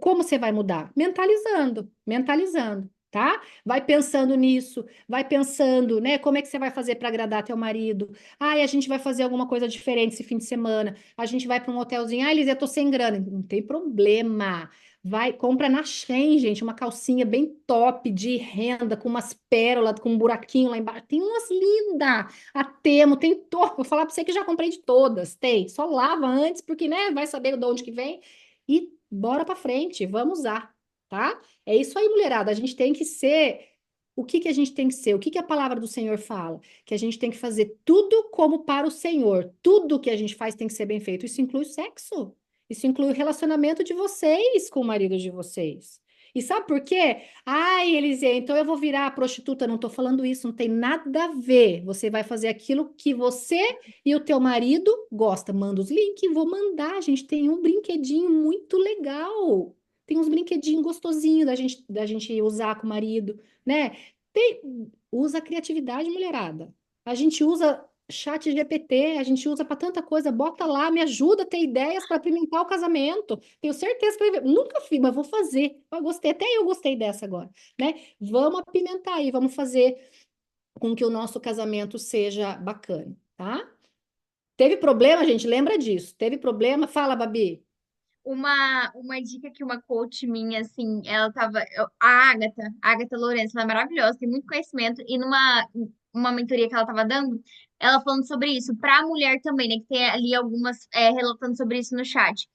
Como você vai mudar? Mentalizando, mentalizando, tá? Vai pensando nisso, vai pensando, né? Como é que você vai fazer para agradar teu marido? Ai, a gente vai fazer alguma coisa diferente esse fim de semana. A gente vai para um hotelzinho. Ai, Liz, eu tô sem grana. Não tem problema. Vai, compra na Shein, gente, uma calcinha bem top de renda, com umas pérolas, com um buraquinho lá embaixo. Tem umas lindas. A Temo, tem todo. Vou falar para você que já comprei de todas. Tem. Só lava antes, porque, né, vai saber de onde que vem. E bora para frente, vamos usar, tá? É isso aí, mulherada. A gente tem que ser. O que que a gente tem que ser? O que que a palavra do Senhor fala? Que a gente tem que fazer tudo como para o Senhor. Tudo que a gente faz tem que ser bem feito. Isso inclui o sexo. Isso inclui o relacionamento de vocês com o marido de vocês. E sabe por quê? Ai, Elisê, então eu vou virar prostituta. Não estou falando isso, não tem nada a ver. Você vai fazer aquilo que você e o teu marido gosta. Manda os links, vou mandar. Gente, tem um brinquedinho muito legal. Tem uns brinquedinhos gostosinhos da gente usar com o marido, né? Usa a criatividade, mulherada. A gente usa chat GPT, a gente usa para tanta coisa. Bota lá, me ajuda a ter ideias para apimentar o casamento. Tenho certeza que nunca fiz, mas vou fazer. Eu gostei, até eu gostei dessa agora, né? Vamos apimentar aí, vamos fazer com que o nosso casamento seja bacana, tá? Teve problema, gente? Lembra disso? Teve problema? Fala, Babi. Uma dica que uma coach minha, assim, ela tava. A Agatha Lourenço, ela é maravilhosa, tem muito conhecimento, e uma mentoria que ela tava dando, ela falando sobre isso, pra mulher também, né? Que tem ali algumas relatando sobre isso no chat.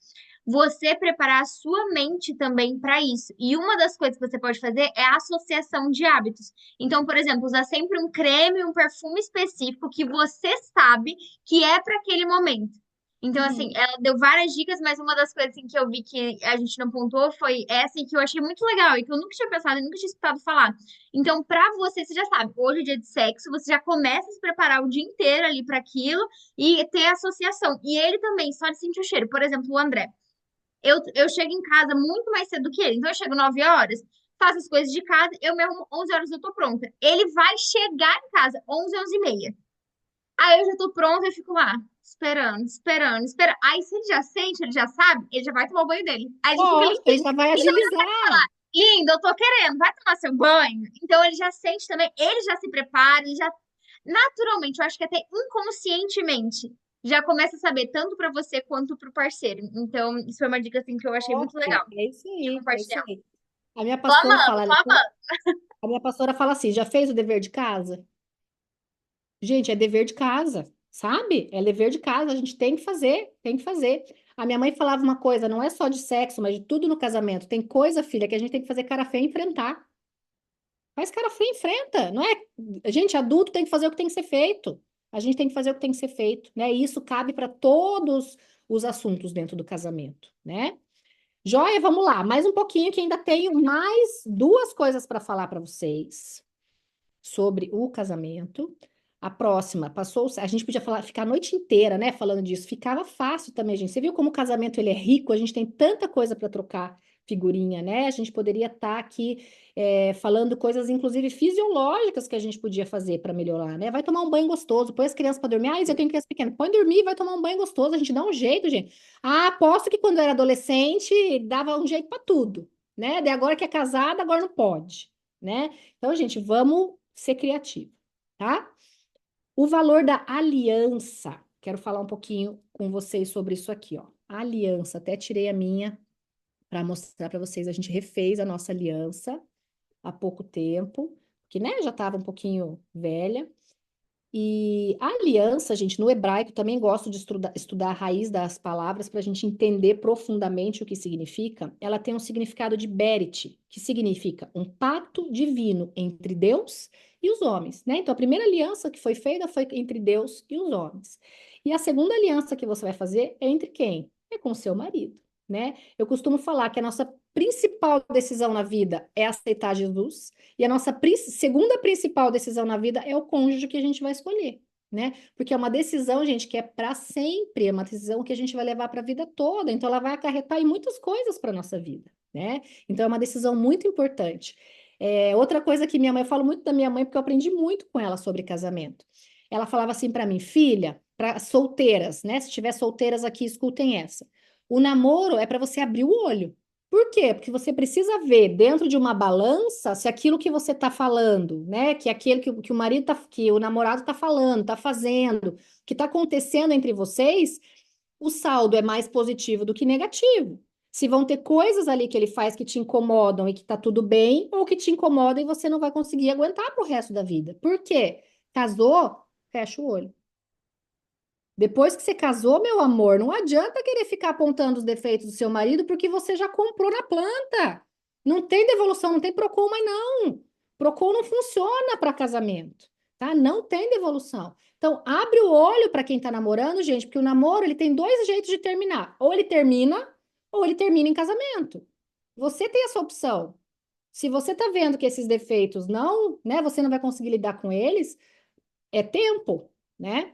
Você preparar a sua mente também para isso. E uma das coisas que você pode fazer é a associação de hábitos. Então, por exemplo, usar sempre um creme, um perfume específico que você sabe que é para aquele momento. Então, assim, Uhum. ela deu várias dicas, mas uma das coisas assim, que eu vi que a gente não pontuou foi essa e que eu achei muito legal e que eu nunca tinha pensado e nunca tinha escutado falar. Então, pra você, você já sabe, hoje é dia de sexo, você já começa a se preparar o dia inteiro ali para aquilo e ter associação. E ele também, só de sentir o cheiro. Por exemplo, o André. Eu chego em casa muito mais cedo do que ele. Então, eu chego 9 horas, faço as coisas de casa, eu me arrumo 11 horas eu tô pronta. Ele vai chegar em casa 11, 11 e meia. Aí eu já tô pronta e fico lá, esperando, esperando, esperando. Aí se ele já sente, ele já sabe, ele já vai tomar o banho dele. Aí já fica ali, Lógico, ele já vai agilizar. lindo, eu tô querendo, vai tomar seu banho. Então ele já sente também, ele já se prepara, ele já naturalmente, eu acho que até inconscientemente, já começa a saber tanto pra você quanto pro parceiro. Então, isso foi uma dica assim que eu achei muito Top, legal é isso de aí, é isso compartilhar. aí. A minha Tô pastora amando, fala, tô amando. a minha pastora fala assim, já fez o dever de casa? Gente, é dever de casa, sabe? É dever de casa, a gente tem que fazer, tem que fazer. A minha mãe falava uma coisa, não é só de sexo, mas de tudo no casamento. Tem coisa, filha, que a gente tem que fazer cara feia e enfrentar. Faz cara feia e enfrenta, não é? A gente adulto tem que fazer o que tem que ser feito. A gente tem que fazer o que tem que ser feito, né? E isso cabe para todos os assuntos dentro do casamento, né? Joia, vamos lá, mais um pouquinho que ainda tenho mais duas coisas para falar para vocês sobre o casamento. A próxima, passou, a gente podia falar, ficar a noite inteira, né, falando disso. Ficava fácil também, gente. Você viu como o casamento ele é rico? A gente tem tanta coisa para trocar figurinha, né? A gente poderia estar aqui falando coisas, inclusive fisiológicas, que a gente podia fazer para melhorar, né? Vai tomar um banho gostoso, põe as crianças para dormir. Ah, eu tenho criança pequena. Põe dormir, vai tomar um banho gostoso. A gente dá um jeito, gente. Ah, aposto que quando eu era adolescente dava um jeito para tudo, né? De agora que é casada, agora não pode, né? Então, gente, vamos ser criativo, tá? O valor da aliança. Quero falar um pouquinho com vocês sobre isso aqui, ó. A aliança, até tirei a minha para mostrar para vocês. A gente refez a nossa aliança há pouco tempo, que né, já estava um pouquinho velha. E a aliança, gente, no hebraico também gosto de estudar a raiz das palavras para a gente entender profundamente o que significa. Ela tem um significado de berit, que significa um pacto divino entre Deus e os homens, né? Então, a primeira aliança que foi feita foi entre Deus e os homens. E a segunda aliança que você vai fazer é entre quem? É com o seu marido, né? Eu costumo falar que a nossa principal decisão na vida é aceitar Jesus. E a nossa segunda principal decisão na vida é o cônjuge que a gente vai escolher, né? Porque é uma decisão, gente, que é para sempre, é uma decisão que a gente vai levar para a vida toda, então ela vai acarretar em muitas coisas para nossa vida, né? Então é uma decisão muito importante. Outra coisa que minha mãe, eu falo muito da minha mãe, porque eu aprendi muito com ela sobre casamento. Ela falava assim para mim, filha, para solteiras, né? Se tiver solteiras aqui, escutem essa. O namoro é para você abrir o olho. Por quê? Porque você precisa ver dentro de uma balança se aquilo que você está falando, né? Que aquele que o marido tá, que o namorado está falando, está fazendo, que está acontecendo entre vocês, o saldo é mais positivo do que negativo. Se vão ter coisas ali que ele faz que te incomodam e que tá tudo bem, ou que te incomodam e você não vai conseguir aguentar pro resto da vida. Por quê? Casou, fecha o olho. Depois que você casou, meu amor, não adianta querer ficar apontando os defeitos do seu marido porque você já comprou na planta. Não tem devolução, não tem Procon mais não. Procon não funciona para casamento, tá? Não tem devolução. Então, abre o olho para quem está namorando, gente, porque o namoro ele tem dois jeitos de terminar. Ou ele termina em casamento. Você tem essa opção. Se você está vendo que esses defeitos não, né, você não vai conseguir lidar com eles, é tempo, né?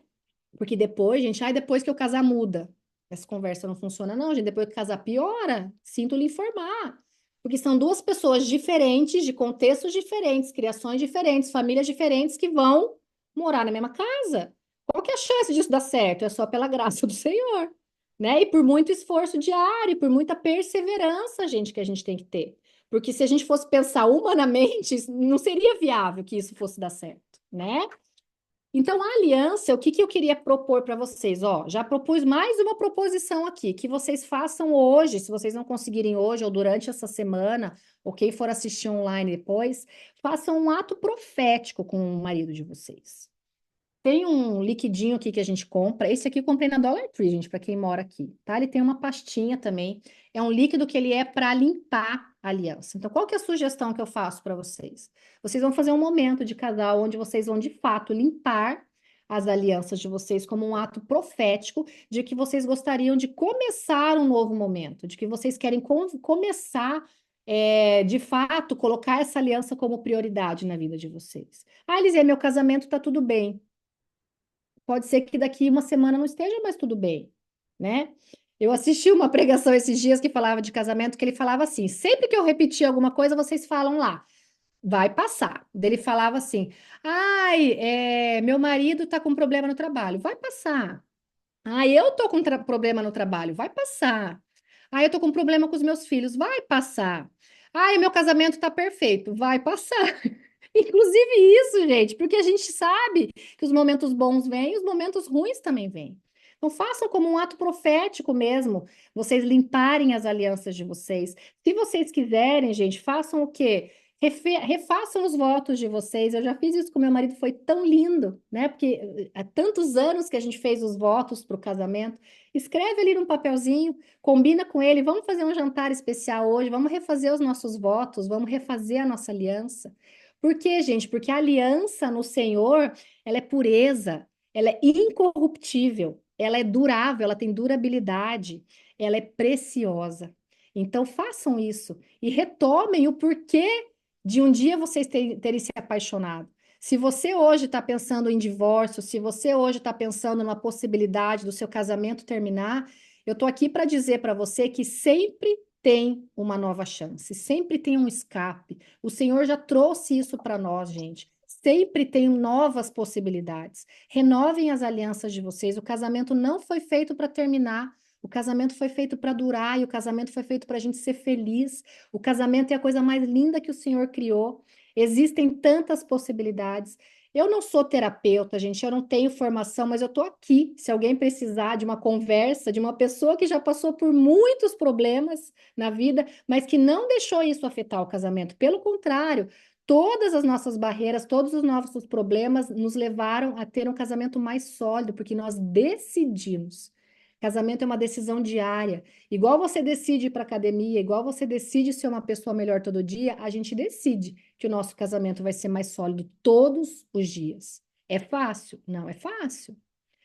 Porque depois, gente, depois que eu casar muda. Essa conversa não funciona, não, gente. Depois que casar piora. Sinto lhe informar. Porque são duas pessoas diferentes, de contextos diferentes, criações diferentes, famílias diferentes que vão morar na mesma casa. Qual que é a chance disso dar certo? É só pela graça do Senhor, né? E por muito esforço diário, e por muita perseverança, gente, que a gente tem que ter. Porque se a gente fosse pensar humanamente, não seria viável que isso fosse dar certo, né? Então, a aliança, o que que eu queria propor para vocês? Ó, já propus mais uma proposição aqui, que vocês façam hoje, se vocês não conseguirem hoje ou durante essa semana, ou quem for assistir online depois, façam um ato profético com o marido de vocês. Tem um liquidinho aqui que a gente compra. Esse aqui eu comprei na Dollar Tree, gente, para quem mora aqui, tá? Ele tem uma pastinha também. É um líquido que ele é para limpar a aliança. Então, qual que é a sugestão que eu faço para vocês? Vocês vão fazer um momento de casal onde vocês vão, de fato, limpar as alianças de vocês como um ato profético de que vocês gostariam de começar um novo momento, de que vocês querem começar, de fato, colocar essa aliança como prioridade na vida de vocês. Elisê, meu casamento tá tudo bem. Pode ser que daqui uma semana não esteja mais tudo bem, né? Eu assisti uma pregação esses dias que falava de casamento, que ele falava assim: sempre que eu repetir alguma coisa, vocês falam lá, vai passar. Daí ele falava assim: ai, meu marido tá com problema no trabalho, vai passar. Ai, eu tô com problema no trabalho, vai passar. Ai, eu tô com problema com os meus filhos, vai passar. Ai, meu casamento tá perfeito, vai passar. Inclusive isso, gente, porque a gente sabe que os momentos bons vêm e os momentos ruins também vêm. Então, façam como um ato profético mesmo, vocês limparem as alianças de vocês. Se vocês quiserem, gente, façam o quê? Refaçam os votos de vocês. Eu já fiz isso com meu marido, foi tão lindo, né? Porque há tantos anos que a gente fez os votos para o casamento. Escreve ali num papelzinho, combina com ele, vamos fazer um jantar especial hoje, vamos refazer os nossos votos, vamos refazer a nossa aliança. Por quê, gente? Porque a aliança no Senhor, ela é pureza, ela é incorruptível, ela é durável, ela tem durabilidade, ela é preciosa. Então, façam isso e retomem o porquê de um dia vocês terem se apaixonado. Se você hoje está pensando em divórcio, se você hoje está pensando numa possibilidade do seu casamento terminar, eu estou aqui para dizer para você que sempre tem uma nova chance, sempre tem um escape. O Senhor já trouxe isso para nós, gente. Sempre tem novas possibilidades. Renovem as alianças de vocês. O casamento não foi feito para terminar. O casamento foi feito para durar e o casamento foi feito para a gente ser feliz. O casamento é a coisa mais linda que o Senhor criou. Existem tantas possibilidades. Eu não sou terapeuta, gente, eu não tenho formação, mas eu estou aqui. Se alguém precisar de uma conversa de uma pessoa que já passou por muitos problemas na vida, mas que não deixou isso afetar o casamento. Pelo contrário, todas as nossas barreiras, todos os nossos problemas nos levaram a ter um casamento mais sólido, porque nós decidimos. Casamento é uma decisão diária. Igual você decide ir para academia, igual você decide ser uma pessoa melhor todo dia, a gente decide que o nosso casamento vai ser mais sólido todos os dias. É fácil? Não é fácil.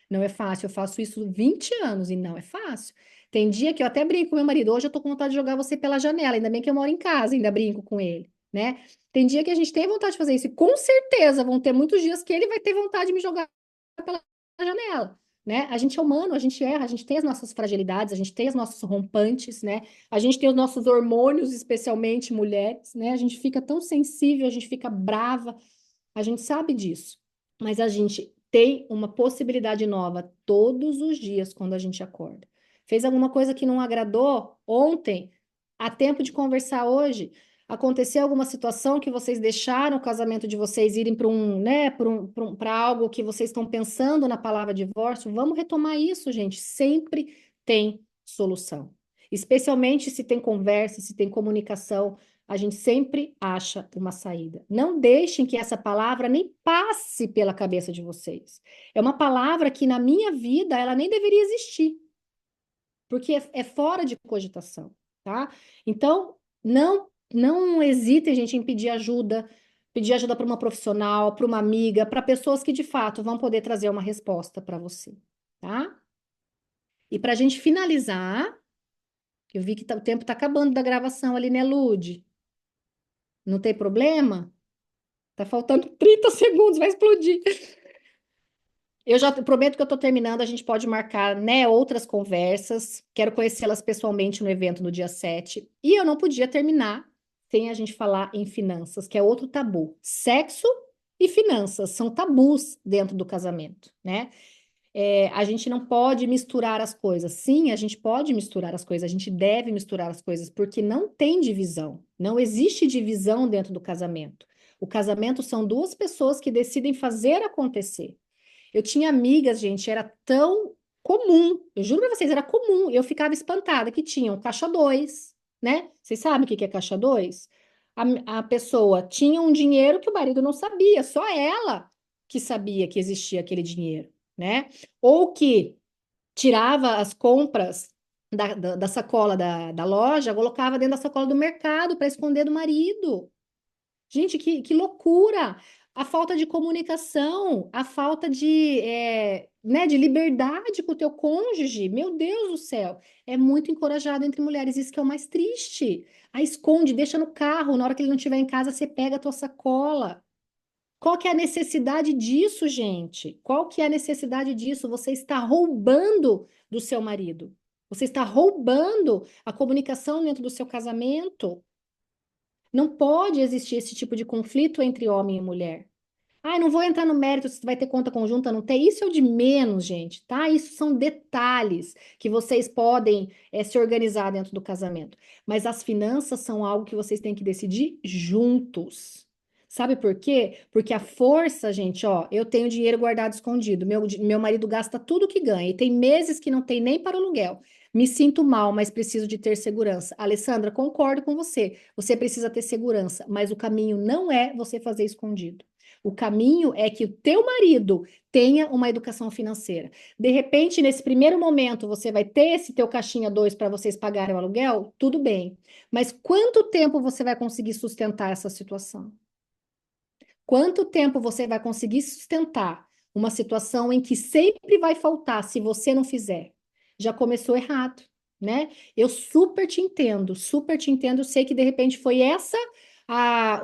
Não é fácil. Eu faço isso 20 anos e não é fácil. Tem dia que eu até brinco com meu marido, hoje eu tô com vontade de jogar você pela janela, ainda bem que eu moro em casa, ainda brinco com ele, né? Tem dia que a gente tem vontade de fazer isso, e com certeza vão ter muitos dias que ele vai ter vontade de me jogar pela janela, né? A gente é humano, a gente erra, a gente tem as nossas fragilidades, a gente tem os nossos rompantes, né? A gente tem os nossos hormônios, especialmente mulheres, né? A gente fica tão sensível, a gente fica brava, a gente sabe disso, mas a gente tem uma possibilidade nova todos os dias quando a gente acorda. Fez alguma coisa que não agradou ontem, há tempo de conversar hoje. Aconteceu alguma situação que vocês deixaram o casamento de vocês irem para né, para algo que vocês estão pensando na palavra divórcio? Vamos retomar isso, gente. Sempre tem solução. Especialmente se tem conversa, se tem comunicação, a gente sempre acha uma saída. Não deixem que essa palavra nem passe pela cabeça de vocês. É uma palavra que na minha vida ela nem deveria existir, porque é fora de cogitação, tá? Então, não hesitem, gente, em pedir ajuda para uma profissional, para uma amiga, para pessoas que de fato vão poder trazer uma resposta para você, tá? E para a gente finalizar, eu vi que o tempo está acabando da gravação ali, né, Lude? Não tem problema? Tá faltando 30 segundos, vai explodir. Eu já prometo que eu estou terminando, a gente pode marcar, né, outras conversas. Quero conhecê-las pessoalmente no evento no dia 7. E eu não podia terminar sem a gente falar em finanças, que é outro tabu. Sexo e finanças são tabus dentro do casamento, né? A gente não pode misturar as coisas. Sim, a gente pode misturar as coisas, a gente deve misturar as coisas, porque não tem divisão. Não existe divisão dentro do casamento. O casamento são duas pessoas que decidem fazer acontecer. Eu tinha amigas, gente, era tão comum, eu juro pra vocês, era comum. Eu ficava espantada que tinham caixa 2, né? Vocês sabem o que que é caixa 2? A pessoa tinha um dinheiro que o marido não sabia, só ela que sabia que existia aquele dinheiro, né? Ou que tirava as compras da sacola da loja, colocava dentro da sacola do mercado para esconder do marido. Gente, que loucura! A falta de comunicação, a falta né, de liberdade com o teu cônjuge. Meu Deus do céu, é muito encorajado entre mulheres. Isso que é o mais triste. Aí esconde, deixa no carro. Na hora que ele não estiver em casa, você pega a tua sacola. Qual que é a necessidade disso, gente? Qual que é a necessidade disso? Você está roubando do seu marido. Você está roubando a comunicação dentro do seu casamento. Não pode existir esse tipo de conflito entre homem e mulher. Ah, não vou entrar no mérito se vai ter conta conjunta, não tem. Isso é o de menos, gente, tá? Isso são detalhes que vocês podem se organizar dentro do casamento. Mas as finanças são algo que vocês têm que decidir juntos. Sabe por quê? Porque a força, gente, ó, eu tenho dinheiro guardado escondido. Meu marido gasta tudo que ganha e tem meses que não tem nem para o aluguel. Me sinto mal, mas preciso de ter segurança. Alessandra, concordo com você. Você precisa ter segurança, mas o caminho não é você fazer escondido. O caminho é que o teu marido tenha uma educação financeira. De repente, nesse primeiro momento, você vai ter esse teu caixinha 2 para vocês pagarem o aluguel, tudo bem. Mas quanto tempo você vai conseguir sustentar essa situação? Quanto tempo você vai conseguir sustentar uma situação em que sempre vai faltar se você não fizer? Já começou errado, né? Eu super te entendo, super te entendo. Eu sei que de repente foi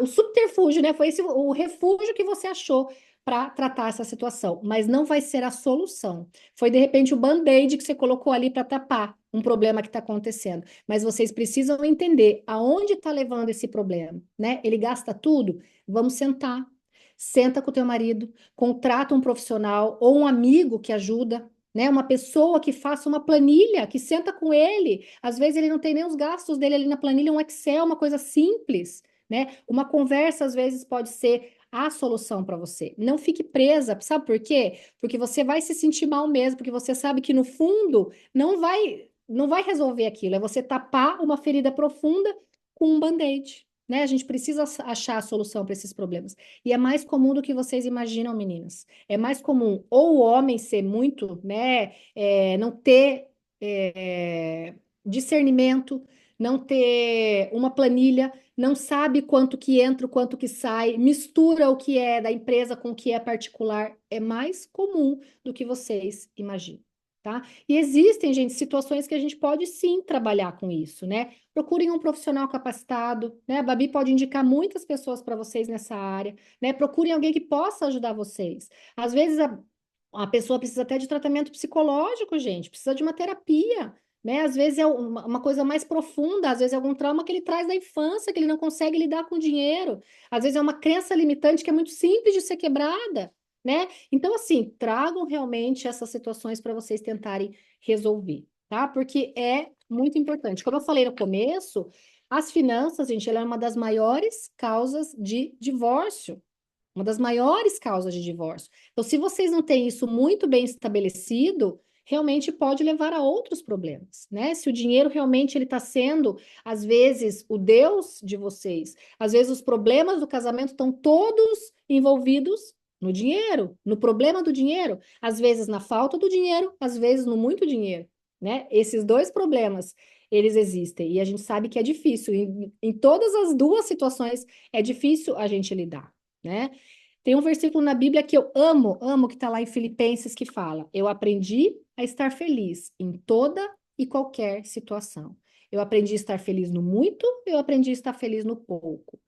o subterfúgio, né? Foi esse o refúgio que você achou para tratar essa situação, mas não vai ser a solução. Foi de repente o band-aid que você colocou ali para tapar um problema que está acontecendo. Mas vocês precisam entender aonde está levando esse problema, né? Ele gasta tudo. Vamos sentar. Senta com o teu marido, contrata um profissional ou um amigo que ajuda, né? Uma pessoa que faça uma planilha, que senta com ele. Às vezes ele não tem nem os gastos dele ali na planilha, um Excel, uma coisa simples, né? Uma conversa às vezes pode ser a solução para você. Não fique presa, sabe por quê? Porque você vai se sentir mal mesmo, porque você sabe que no fundo não vai resolver aquilo, é você tapar uma ferida profunda com um band-aid. Né? A gente precisa achar a solução para esses problemas. E é mais comum do que vocês imaginam, meninas. É mais comum ou o homem ser muito, né, não ter discernimento, não ter uma planilha, não sabe quanto que entra, o quanto que sai, mistura o que é da empresa com o que é particular. É mais comum do que vocês imaginam. Tá? E existem, gente, situações que a gente pode sim trabalhar com isso, né? Procurem um profissional capacitado, né? A Babi pode indicar muitas pessoas para vocês nessa área, né? Procurem alguém que possa ajudar vocês. Às vezes a pessoa precisa até de tratamento psicológico, gente, precisa de uma terapia, né? Às vezes é uma coisa mais profunda, às vezes é algum trauma que ele traz da infância, que ele não consegue lidar com o dinheiro. Às vezes é uma crença limitante que é muito simples de ser quebrada, né? Então, assim, tragam realmente essas situações para vocês tentarem resolver, tá? Porque é muito importante. Como eu falei no começo, as finanças, gente, ela é uma das maiores causas de divórcio. Uma das maiores causas de divórcio. Então, se vocês não têm isso muito bem estabelecido, realmente pode levar a outros problemas, né? Se o dinheiro realmente ele está sendo, às vezes, o Deus de vocês, às vezes os problemas do casamento estão todos envolvidos no dinheiro, no problema do dinheiro, às vezes na falta do dinheiro, às vezes no muito dinheiro, né? Esses dois problemas, eles existem e a gente sabe que é difícil. Em todas as duas situações, é difícil a gente lidar, né? Tem um versículo na Bíblia que eu amo, amo, que está lá em Filipenses, que fala: Eu aprendi a estar feliz em toda e qualquer situação. Eu aprendi a estar feliz no muito, eu aprendi a estar feliz no pouco.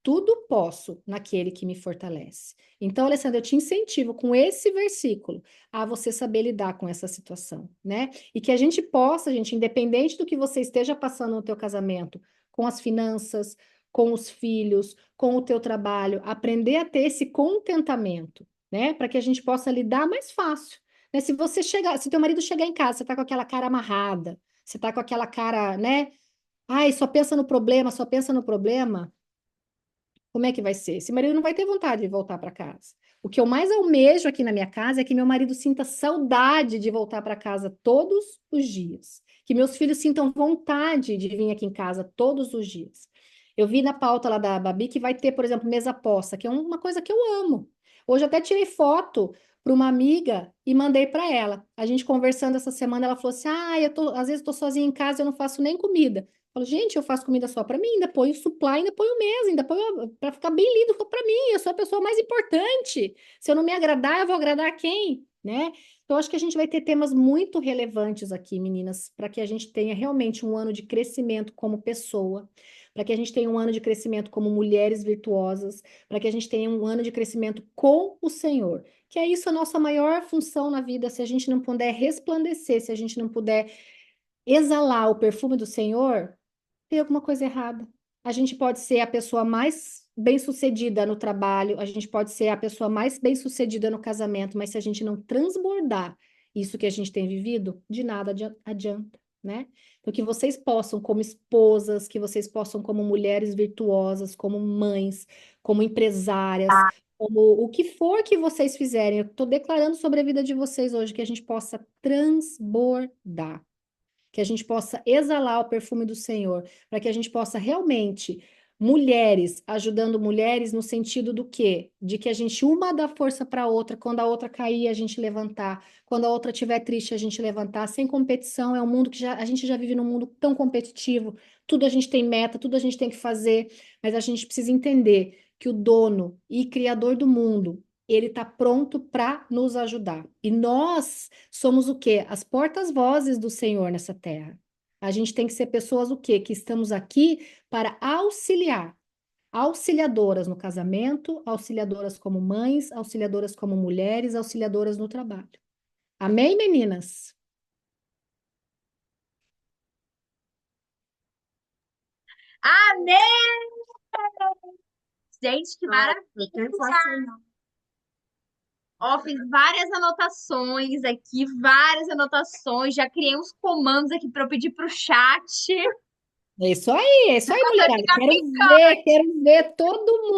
tudo posso naquele que me fortalece. Então, Alessandra, eu te incentivo com esse versículo a você saber lidar com essa situação, né? E que a gente possa, gente, independente do que você esteja passando no teu casamento, com as finanças, com os filhos, com o teu trabalho, aprender a ter esse contentamento, né? Para que a gente possa lidar mais fácil, né? Se você chegar, se teu marido chegar em casa, você tá com aquela cara amarrada, você tá com aquela cara, né? Ai, só pensa no problema, só pensa no problema. Como é que vai ser? Esse marido não vai ter vontade de voltar para casa. O que eu mais almejo aqui na minha casa é que meu marido sinta saudade de voltar para casa todos os dias. Que meus filhos sintam vontade de vir aqui em casa todos os dias. Eu vi na pauta lá da Babi que vai ter, por exemplo, mesa posta, que é uma coisa que eu amo. Hoje eu até tirei foto para uma amiga e mandei para ela. A gente conversando essa semana, ela falou assim: "Ah, às vezes estou sozinha em casa, eu não faço nem comida." Eu falo, gente, eu faço comida só para mim, ainda ponho supply, ainda ponho mesa, ainda ponho para ficar bem lindo para mim. Eu sou a pessoa mais importante. Se eu não me agradar, eu vou agradar quem, né? Então, acho que a gente vai ter temas muito relevantes aqui, meninas, para que a gente tenha realmente um ano de crescimento como pessoa, para que a gente tenha um ano de crescimento como mulheres virtuosas, para que a gente tenha um ano de crescimento com o Senhor. Que é isso a nossa maior função na vida. Se a gente não puder resplandecer, se a gente não puder exalar o perfume do Senhor, tem alguma coisa errada. A gente pode ser a pessoa mais bem-sucedida no trabalho, a gente pode ser a pessoa mais bem-sucedida no casamento, mas se a gente não transbordar isso que a gente tem vivido, de nada adianta, né? Então, que vocês possam, como esposas, que vocês possam, como mulheres virtuosas, como mães, como empresárias, como o que for que vocês fizerem, eu estou declarando sobre a vida de vocês hoje, que a gente possa transbordar, que a gente possa exalar o perfume do Senhor, para que a gente possa realmente, mulheres, ajudando mulheres no sentido do quê? De que a gente uma dá força para a outra, quando a outra cair, a gente levantar, quando a outra estiver triste, a gente levantar, sem competição, é um mundo que a gente já vive num mundo tão competitivo, tudo a gente tem meta, tudo a gente tem que fazer, mas a gente precisa entender que o dono e criador do mundo, ele está pronto para nos ajudar. E nós somos o quê? As portas-vozes do Senhor nessa terra. A gente tem que ser pessoas o quê? Que estamos aqui para auxiliar. Auxiliadoras no casamento, auxiliadoras como mães, auxiliadoras como mulheres, auxiliadoras no trabalho. Amém, meninas? Amém! Gente, que maravilha! Sensacional. Ó, fiz várias anotações aqui, várias anotações. Já criei uns comandos aqui para eu pedir para o chat. É isso aí, Vai mulherada. ficar Quero ver todo mundo